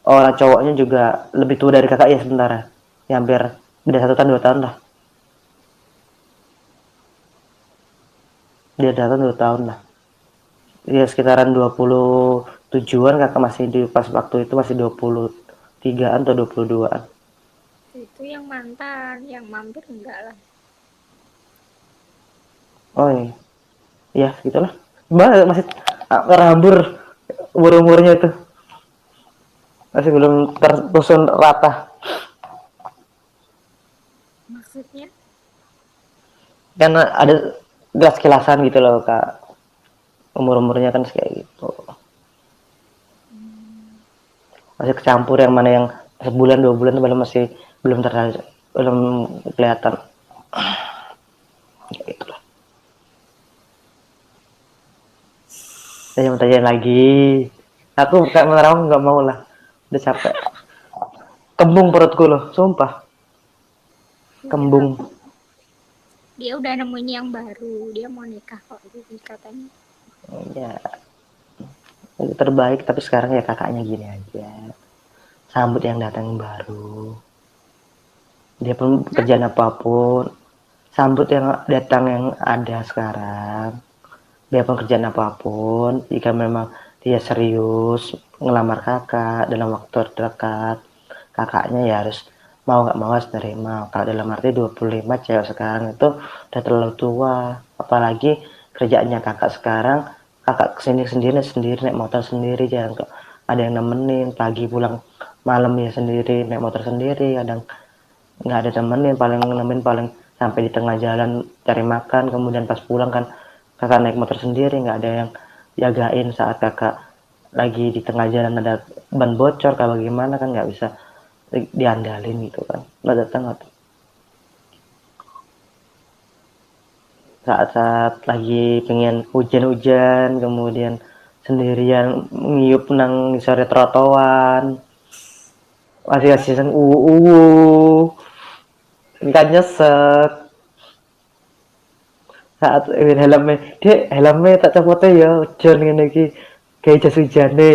orang cowoknya juga lebih tua dari kakak ya sementara, ya hampir beda 1 tahun 2 tahun lah, dia datang 2 tahun lah, dia sekitaran 27-an, kakak masih di pas waktu itu masih 23-an atau 22-an. Itu yang mantan, yang mampir enggak lah. Oh iya, ya gitulah, masih ngerambur umur-umurnya itu masih belum tersusun rata, Maksudnya? karena ada kilas-kilasan gitu loh kak, umur-umurnya kan kayak gitu, masih kecampur yang mana yang sebulan 2 bulan belum, masih belum terlalu, belum kelihatan gitu lah. Saya mau tanya lagi, aku kayak menerawang nggak mau lah, udah capek, kembung perutku loh sumpah, Iya, kembung. dia udah nemuin yang baru, dia mau nikah kok gitu katanya. Ya itu terbaik, tapi sekarang ya kakaknya gini aja, sambut yang datang baru, dia pun Hah? pekerjaan apapun, sambut yang datang yang ada sekarang, biarpun kerjaan apapun, jika memang dia serius ngelamar kakak dalam waktu terdekat, kakaknya ya harus mau nggak mau harus terima. Kalau dalam arti 25 cewek sekarang itu udah terlalu tua, apalagi kerjaannya kakak sekarang, kakak kesini sendiri sendiri naik motor sendiri, jangan kok ada yang nemenin, pagi pulang malam ya sendiri naik motor sendiri, kadang nggak ada temenin, paling nemenin paling sampai di tengah jalan cari makan, kemudian pas pulang kan kakak naik motor sendiri, nggak ada yang jagain saat kakak lagi di tengah jalan ada ban bocor kalau bagaimana kan nggak bisa diandalin gitu kan, nggak datang atau saat-saat lagi pengen hujan-hujan kemudian sendirian ngiup nang sore trotoan masih kasih kan nyesek saat helmnya, dia helmnya tak copotnya ya hujan ngene iki kayak jas hujane,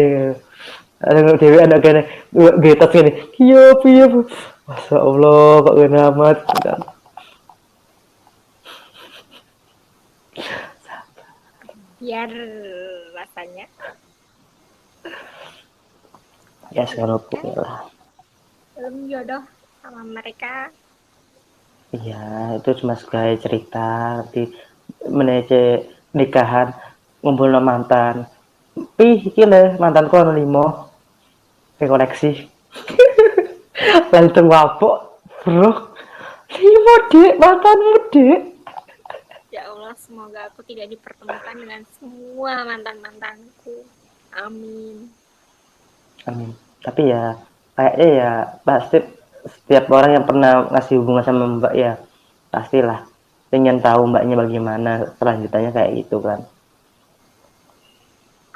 ada dewe anak kene getok ini iya piye Masya Allah kok kena amat kan. Biar rasanya Ya sekarang kan lah. belum jodoh sama mereka. Iya itu cuma sekali cerita, nanti menece nikahan ngumpul sama mantan, pi iki le mantanku ono 5 ke koleksi. langsung wapuk bro, iya dek mantanmu dek. Ya Allah, semoga aku tidak dipertemukan dengan semua mantan-mantanku. Amin. Amin. Tapi ya kayaknya ya pasti setiap orang yang pernah ngasih hubungan sama mbak ya pastilah pengen tahu mbaknya bagaimana selanjutnya kayak gitu kan.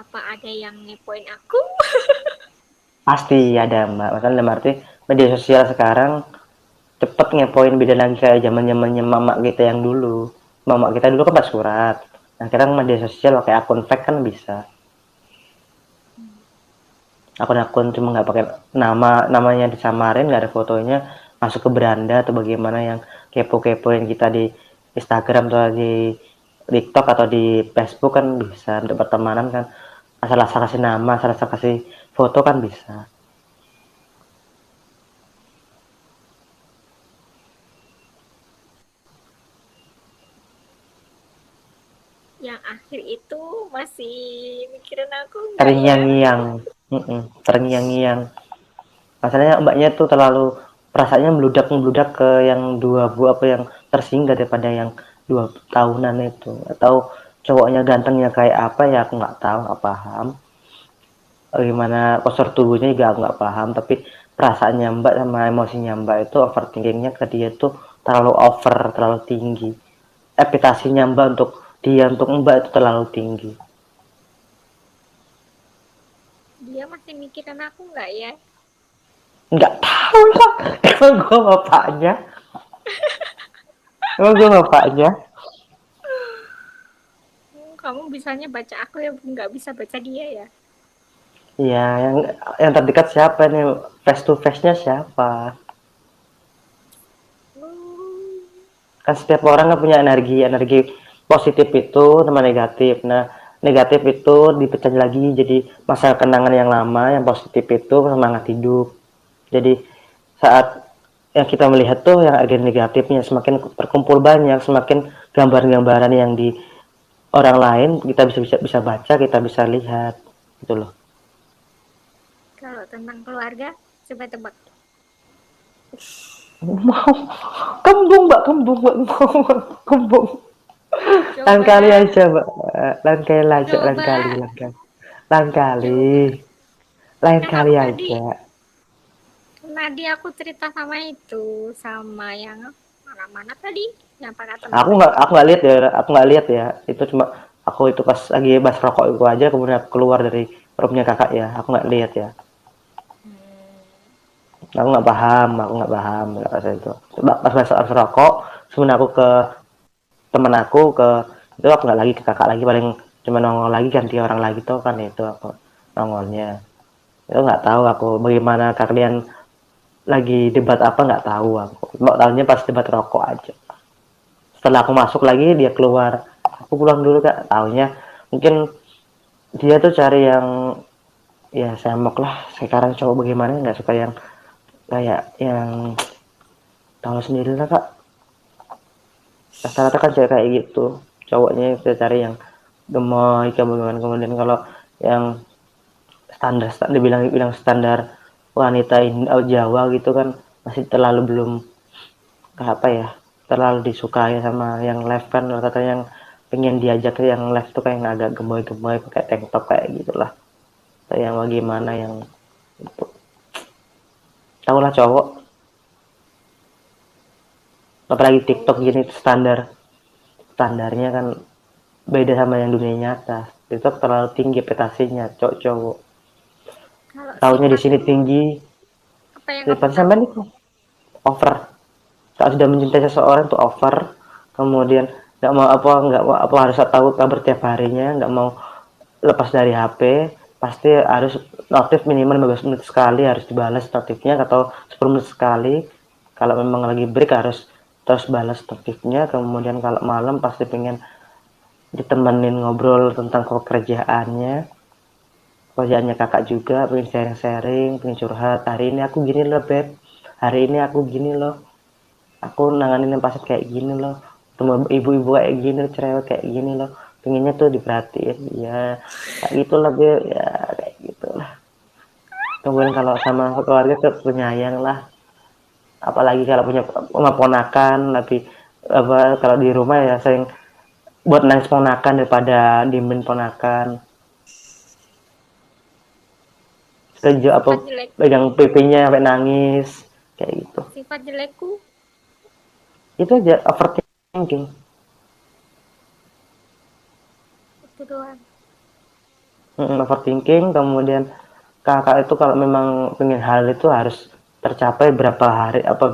Apa ada yang ngepoin aku? Pasti ada mbak, masalah dalam arti media sosial sekarang cepet ngepoin, beda lagi kayak zaman zamannya mama kita yang dulu. Mama kita dulu kan pas surat, nah sekarang media sosial kayak akun fake kan bisa, akun-akun cuma nggak pakai namanya disamarin, nggak ada fotonya, masuk ke beranda atau bagaimana yang kepo-kepoin kita di Instagram atau di TikTok atau di Facebook kan bisa untuk pertemanan kan, asal-asal kasih nama, asal-asal kasih foto kan bisa. Yang akhir itu masih mikirin aku nggak ya? Terngiang-ngiang, terngiang-ngiang. Masalahnya mbaknya tuh terlalu perasaannya meludak-meludak ke yang 2 buah apa yang tersinggah daripada yang 2 tahunan itu, atau cowoknya gantengnya kayak apa ya aku nggak tahu, nggak paham gimana postur tubuhnya juga aku nggak paham, tapi perasaannya mbak sama emosinya mbak itu overthinkingnya ke dia tuh terlalu over, terlalu tinggi, ekspektasinya mbak untuk dia, untuk mbak itu terlalu tinggi. Dia masih mikirin aku nggak ya? Nggak tahu lah, emang gue bapaknya, emang gue bapaknya. Kamu bisanya baca aku ya, nggak bisa baca dia ya? Iya, yang terdekat siapa nih? Face to face-nya siapa? Hmm, Kan setiap orang kan punya energi positif itu sama negatif. Nah, negatif itu dipecah lagi jadi masa kenangan yang lama, yang positif itu semangat hidup. Jadi saat yang kita melihat tuh yang agak negatifnya semakin terkumpul banyak, semakin gambar-gambaran yang di orang lain kita bisa baca, kita bisa lihat gitu loh. kalau tentang keluarga, coba tebak. Mau kembung mbak, kembung mbak, mau kembung. Lain Coba, kali aja mbak, lain kali aja, lain coba, kali, lain kali, lain kali, coba. lain Kan kali aku aja. tadi aku cerita sama itu, sama yang mana-mana tadi, yang pakai Aku tempe. nggak lihat ya, aku nggak lihat ya. Itu cuma aku itu pas lagi bahas rokok itu aja, kemudian aku keluar dari roomnya kakak ya. Aku nggak lihat ya. Aku nggak paham kata itu. Coba pas bahas rokok, sebenarnya aku ke temen aku ke itu, aku nggak lagi ke kakak lagi, paling cuma nongol lagi ganti orang lagi tuh kan, itu aku nongolnya. Itu nggak tahu aku bagaimana kalian lagi debat apa, nggak tahu aku. Mau tahunya pas debat rokok aja. Setelah aku masuk lagi dia keluar. Aku pulang dulu kak. Tahunya mungkin dia tuh cari yang ya semok lah. Sekarang cowok bagaimana nggak suka yang kayak yang tahu sendiri lah kak. Rata-rata kan cewek kayak gitu. Cowoknya kita cari yang gemoy kemudian kemudian kalau yang standar, dibilang bilang standar wanita Jawa gitu kan masih terlalu belum apa ya, terlalu disukai sama yang live kan, kata yang pengen diajak ke yang live tuh kayak agak gemoy-gemoy pakai tank top kayak gitulah, kayak yang bagaimana yang itu, tau lah cowok, apalagi TikTok Oh, gini standarnya kan beda sama yang dunia nyata. TikTok terlalu tinggi petasinya cowok-cowok, kalau tahunya di sifat sini tuh tinggi, apa yang kamu depan tahu? sampai itu over. Saat sudah mencintai seseorang tuh over, kemudian nggak mau apa, nggak mau apa, harus tahu kabar tiap harinya, nggak mau lepas dari HP, pasti harus notif minimal 15 menit sekali harus dibalas notifnya, atau 10 menit sekali kalau memang lagi break harus terus balas notifnya. Kemudian kalau malam pasti pengen ditemenin ngobrol tentang kerjaannya kakak juga, pengen sharing-sharing, pengen curhat, hari ini aku gini loh beb, hari ini aku gini loh, aku nanganin pasien kayak gini loh, teman ibu-ibu kayak gini, cerewet kayak gini loh, pengennya tuh diperhatiin ya, kayak gitulah beb ya, kayak gitulah. Kemudian kalau sama keluarga tuh penyayang lah, apalagi kalau punya ponakan lebih apa kalau di rumah ya sering buat nangis ponakan daripada diemin ponakan setuju apa Sifat jelek, pegang pipinya sampai nangis kayak gitu sifat jelekku itu aja overthinking. itu doang. Overthinking kemudian kakak itu kalau memang pengen hal itu harus tercapai berapa hari atau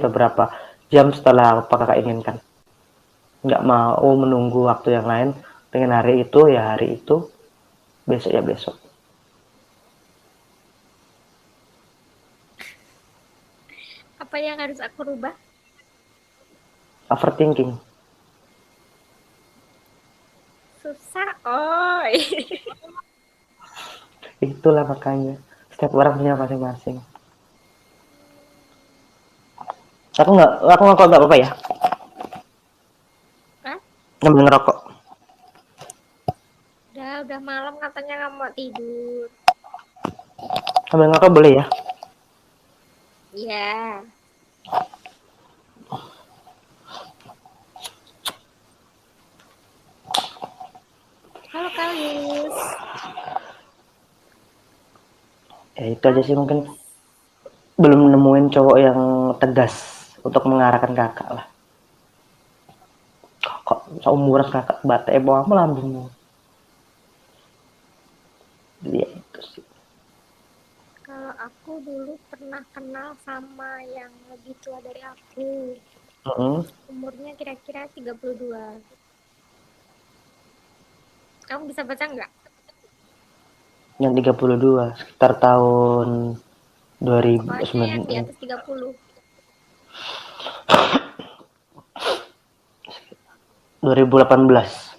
berapa jam setelah apa kakak inginkan, nggak mau menunggu waktu yang lain, pengen hari itu ya hari itu, besok ya besok. Apa yang harus aku rubah? Overthinking Susah, oh. itulah makanya setiap orang punya masing-masing. Aku nggak apa-apa ya Hah? ngambil ngerokok. Udah malam katanya nggak mau tidur. Ngambil ngerokok boleh ya. Iya. Halo Kalius. Ya itu aja sih mungkin Kalius. belum nemuin cowok yang tegas untuk mengarahkan kakak lah. Kok seumuran kakak bate bawa apa lambungmu. Ya itu sih. Kalau aku dulu pernah kenal sama yang lebih tua dari aku. Umurnya kira-kira 32. Kamu bisa baca nggak? Yang 32 sekitar tahun Pokoknya yang di 2009, atas 30. 2018,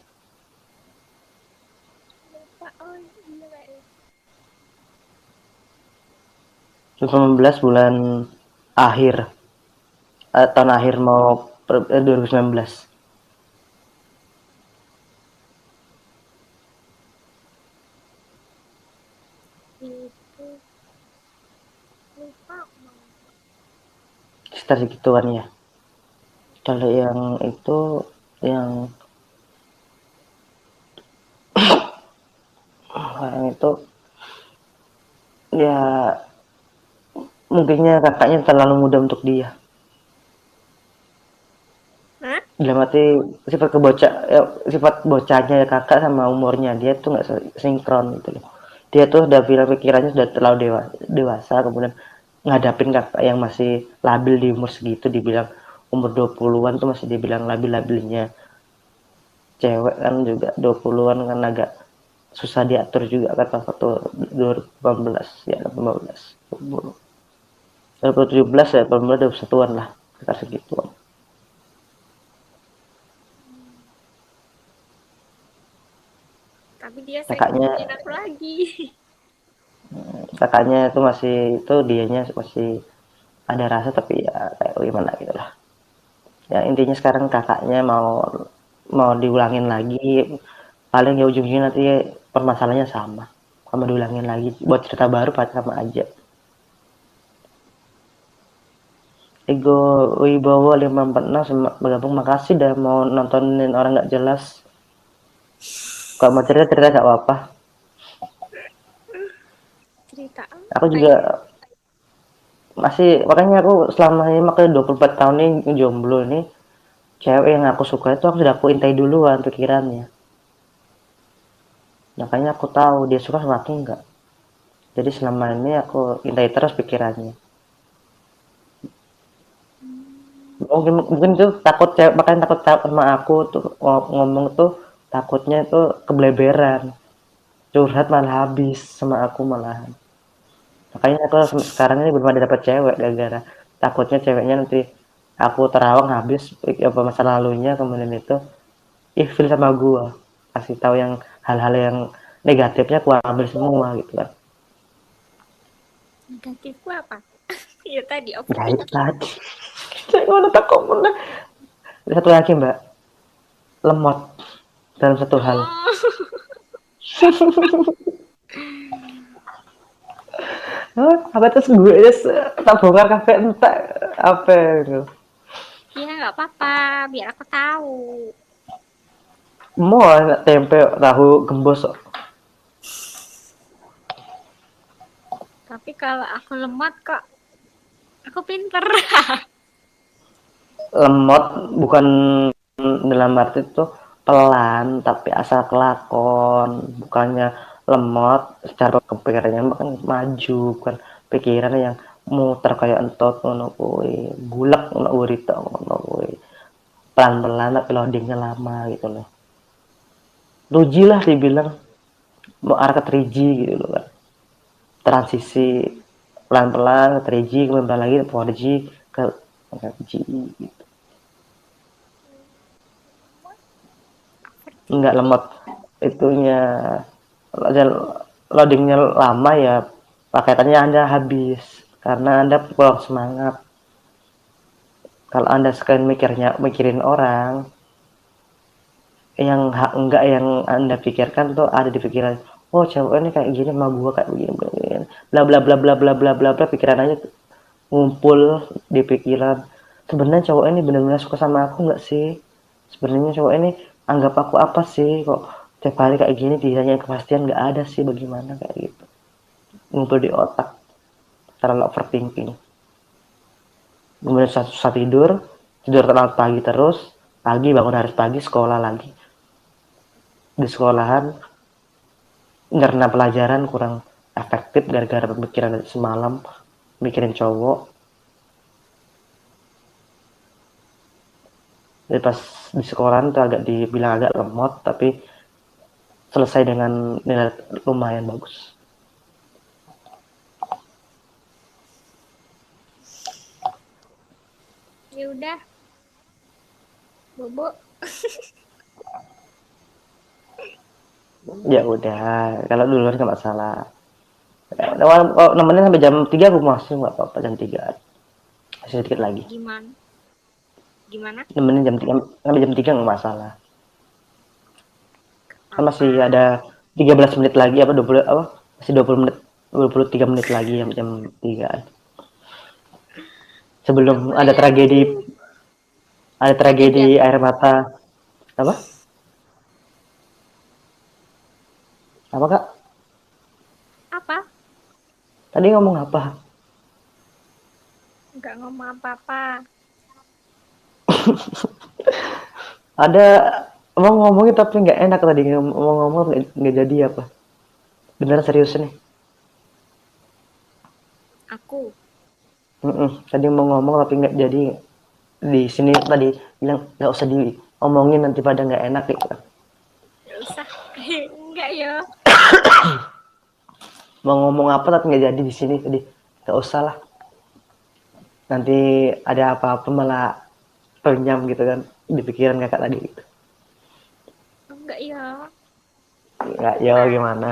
Lupa, oh iya kayaknya. 2019 bulan akhir, tahun akhir mau 2019. Itu lupa mau. Sekitar segituan ya. Kalau yang itu yang itu ya mungkinnya kakaknya terlalu muda untuk dia. Hah? Dalam arti sifat kebocah ya, sifat bocahnya kakak sama umurnya dia tuh nggak sinkron gitu loh. Dia tuh udah bilang pikirannya sudah terlalu dewasa kemudian ngadapin kakak yang masih labil di umur segitu dibilang umur 20-an tuh masih dibilang labil-labilnya cewek kan juga 20-an kan agak susah diatur juga kan pas waktu 2018 ya 2015 2017 ya 2018 21-an lah sekitar segituan. Tapi dia sering kakaknya hubungin aku lagi. kakaknya itu masih itu dianya masih ada rasa tapi ya kayak gimana gitu lah ya intinya sekarang kakaknya mau mau diulangin lagi paling ya ujungnya nanti permasalahannya sama sama diulangin lagi buat cerita baru pasti sama aja. Ego Wibowo 546 bergabung makasih dah mau nontonin orang nggak jelas kalau mau cerita cerita nggak apa-apa. Cerita Aku apa juga ya? masih makanya aku selama ini makanya 24 tahun ini jomblo ini cewek yang aku suka itu aku sudah aku intai duluan pikirannya. Makanya aku tahu dia suka sama aku enggak. Jadi selama ini aku intai terus pikirannya. Mungkin tuh takut cewek makanya takut sama aku tuh ngomong tuh takutnya tuh kebleberan. Curhat malah habis sama aku malahan. Makanya aku sekarang ini belum ada dapat cewek gara-gara takutnya ceweknya nanti aku terawang habis apa masa lalunya kemudian itu ilfil sama gua. Kasih tahu yang hal-hal yang negatifnya aku ambil semua gitu kan. Negatifku apa? Ya tadi Ya itu overthinking. tadi. Saya mana takut mana. Satu lagi mbak, lemot dalam satu hal. Oh. apa terus gue tak bongkar kafe entek apa gitu. Iya nggak apa-apa, biar aku tahu. Mau enak tempe tahu gembos kok. Tapi kalau aku lemot kok, aku pinter. Lemot bukan dalam arti itu pelan tapi asal kelakon, bukannya lemot secara kepikirannya kan maju, kan pikiran yang muter kayak entot ngono kuwi, bulek ngono urita ngono kuwi. Pelan-pelan tapi loadingnya lama gitu loh. 2G lah dibilang, mau arah ke 3G gitu loh kan. Transisi pelan-pelan ke 3G, kemudian pelan lagi ke 4G ke 5G gitu. Enggak lemot itunya, loadingnya lama ya, paketannya Anda habis karena Anda kurang semangat. Kalau Anda sekalian mikirin orang, yang enggak yang Anda pikirkan tuh ada di pikiran. Oh, cewek ini kayak gini sama gua kayak begini, begini. Bla bla bla bla bla bla bla bla, pikiran aja ngumpul di pikiran. Sebenarnya cowok ini benar-benar suka sama aku nggak sih? Sebenarnya cowok ini anggap aku apa sih? Kok tiap hari kayak gini ditanya kepastian nggak ada sih, bagaimana kayak gitu. Ngumpul di otak, terlalu overthinking. Kemudian susah tidur, tidur terlalu pagi terus, pagi bangun harus pagi sekolah lagi. Di sekolahan karena pelajaran kurang efektif gara-gara pemikiran semalam mikirin cowok. Jadi pas di sekolahan tuh agak dibilang agak lemot, tapi selesai dengan nilai lumayan bagus. Ya udah, bobo. Ya udah, kalau duluan nggak masalah. Oh, nemenin sampai jam 3 aku masih nggak apa-apa, jam 3 masih sedikit lagi. Gimana? Gimana? Nemenin jam 3 sampai jam 3 nggak masalah. Kan masih Apa? ada 13 menit lagi apa 20 apa? Masih 20 menit 23 menit lagi sampai jam 3. Nggak Sebelum boleh ada lagi. Tragedi tragedi apa? air mata apa? Apa Kak? Apa? Tadi ngomong apa? Nggak ngomong apa-apa. Ada mau ngomongin tapi nggak enak tadi, ngomong-ngomong nggak jadi apa? Beneran serius nih. Aku. Tadi mau ngomong tapi nggak jadi, di sini tadi bilang nggak usah diomongin nanti pada nggak enak gitu. Nggak usah. Enggak ya. Mau ngomong apa tapi nggak jadi di sini tadi, nggak usah lah. Nanti ada apa-apa malah ternyam gitu kan di pikiran kakak tadi gitu. Enggak ya. Nggak ya gimana?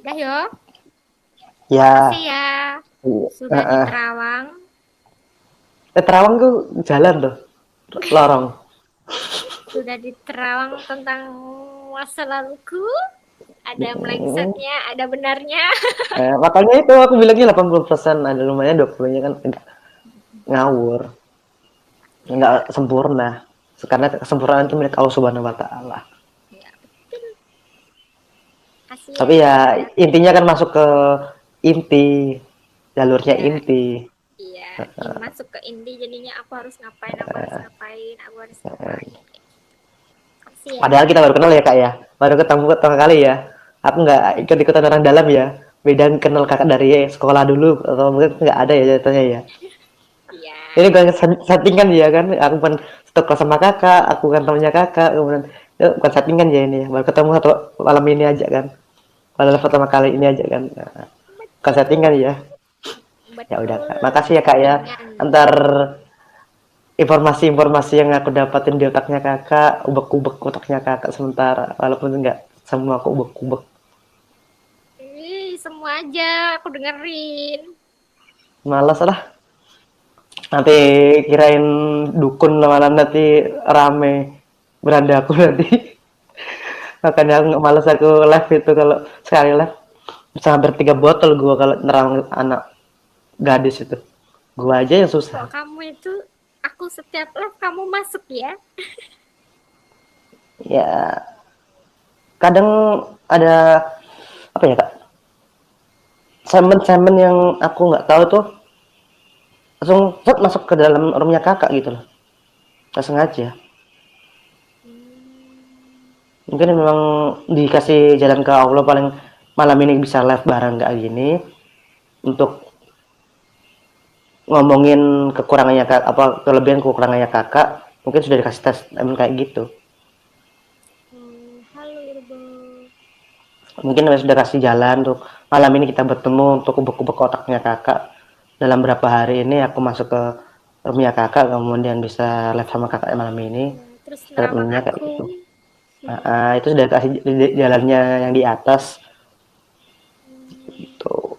Udah ya. Ya. Makasih ya. Sudah di Heeh. Terawang. Terawang tuh jalan tuh, lorong. Sudah di Terawang tentang masa laluku. Ada Mm. melengsatnya, ada benarnya. Makanya itu aku bilangnya 80%, ada lumayan 20-nya kan agak ngawur, nggak sempurna. Karena kesempurnaan itu milik Allah Subhanahu wa taala. Ya, betul. Kasih Tapi ya. ya intinya kan masuk ke inti, jalurnya Iya, inti. iya. Ini masuk ke inti jadinya aku harus ngapain, aku harus ngapain, aku harus ngapain. Kasih ya. Padahal kita baru kenal ya kak ya, baru ketemu pertama kali ya. Aku nggak ikut-ikutan orang dalam ya. Beda kenal kakak dari sekolah dulu atau mungkin nggak ada ya jatuhnya ya. Iya. Ini bukan settingan ya kan, aku kan satu kelas sama kakak, aku kan temannya kakak, kemudian itu bukan settingan ya ini, baru ketemu satu malam ini aja kan, pada pertama kali ini aja kan. Nah, bukan settingan Betul. ya. Ya udah Betul. kak, makasih ya kak ya, Settingan. antar informasi-informasi yang aku dapatin di otaknya kakak, ubek-ubek otaknya kakak sementara, walaupun enggak semua aku ubek-ubek. Ih, semua aja aku dengerin. Malas lah, nanti kirain dukun malam nanti rame beranda aku nanti. Makanya aku nggak males aku live itu kalau sekali live bisa hampir 3 botol gua kalau nerang anak gadis itu. Gua aja yang Kok susah. kamu itu, aku setiap live kamu masuk ya? Ya, kadang ada apa ya kak? Segmen-segmen yang aku nggak tahu tuh langsung set masuk ke dalam roomnya kakak gitu loh. Nggak sengaja. Hmm, Mungkin memang dikasih jalan ke Allah paling malam ini bisa live bareng kayak gini untuk ngomongin kekurangannya kak apa kelebihan kekurangannya kakak mungkin sudah dikasih tes emang kayak gitu. oh, halo Irbo. Mungkin sudah kasih jalan untuk malam ini kita bertemu untuk ubek-ubek otaknya kakak. Dalam berapa hari ini aku masuk ke roomnya kakak kemudian bisa live sama kakak malam ini. Ya, terus nerawang Statementnya kayak aku. gitu. Itu sudah kasih jalannya yang di atas Hmm, tuh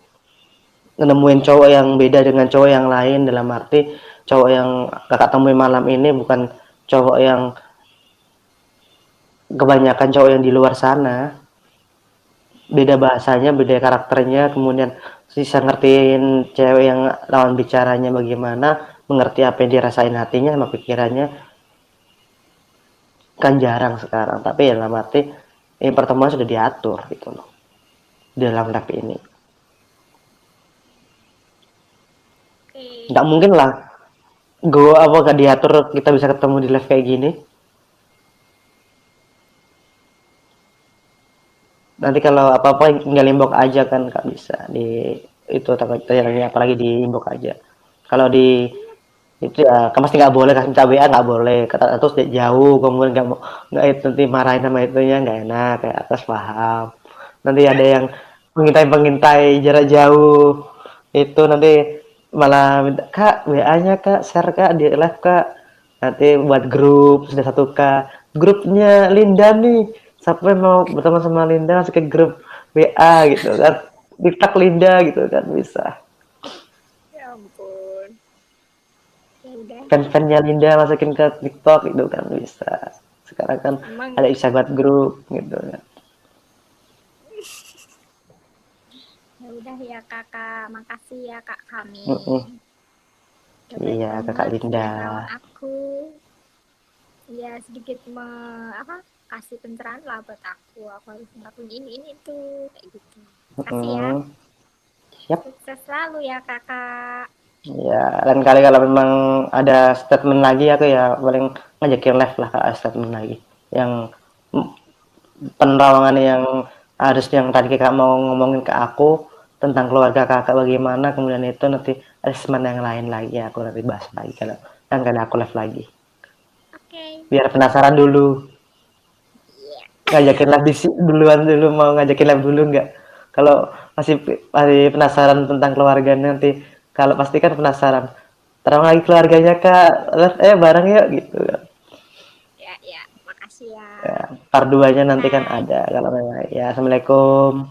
nemuin cowok yang beda dengan cowok yang lain dalam arti cowok yang kakak temuin malam ini bukan cowok yang kebanyakan cowok yang di luar sana beda bahasanya beda karakternya kemudian bisa ngertiin cewek yang lawan bicaranya bagaimana mengerti apa yang dirasain hatinya sama pikirannya kan jarang sekarang tapi ya dalam arti ini pertemuan sudah diatur gitu loh di dalam lab ini oke. nggak mungkin lah gue apa gak diatur kita bisa ketemu di live kayak gini. Nanti kalau apa-apa tinggal inbox aja kan Kak bisa di itu tanya apalagi di inbox aja. Kalau di Siap. itu ya kan pasti nggak boleh kasih minta WA nggak boleh kata terus jauh kemudian nggak mau nggak itu nanti marahin sama itunya nggak enak kayak atas paham nanti ada yang pengintai jarak jauh itu nanti malah minta kak WA-nya kak share kak di live kak nanti buat grup sudah satu kak grupnya Linda nih sampai mau berteman sama Linda masuk ke grup WA gitu kan di tag Linda gitu kan bisa Ya ampun. Ya udah. fans-fansnya Linda masukin ke TikTok gitu kan bisa sekarang kan Emang ada bisa buat grup gitu kan. ya udah ya kakak, makasih ya kak kami. Mm-mm. Udah baik Iya kakak banget Linda nerawang aku. Ya sedikit apa, kasih pencerahan lah buat aku. Aku harus ngelakuin ini tuh kayak gitu. Makasih ya. Mm-mm. Siap Sukses selalu ya kakak. ya dan kali kalau memang ada statement lagi aku ya paling ngajakin live lah kak statement lagi yang penerawangan yang harus yang tadi kakak mau ngomongin ke aku tentang keluarga kakak bagaimana kemudian itu nanti assessment yang lain lagi aku nanti bahas lagi kalau dan kalau aku live lagi Oke. biar penasaran dulu Iya. ngajakin live duluan dulu mau ngajakin live dulu nggak kalau masih penasaran tentang keluarganya nanti kalau pasti kan penasaran terang lagi keluarganya kak live bareng yuk gitu Ya, ya. Makasih ya. ya, part 2-nya nanti kan Bye. ada kalau memang ya assalamualaikum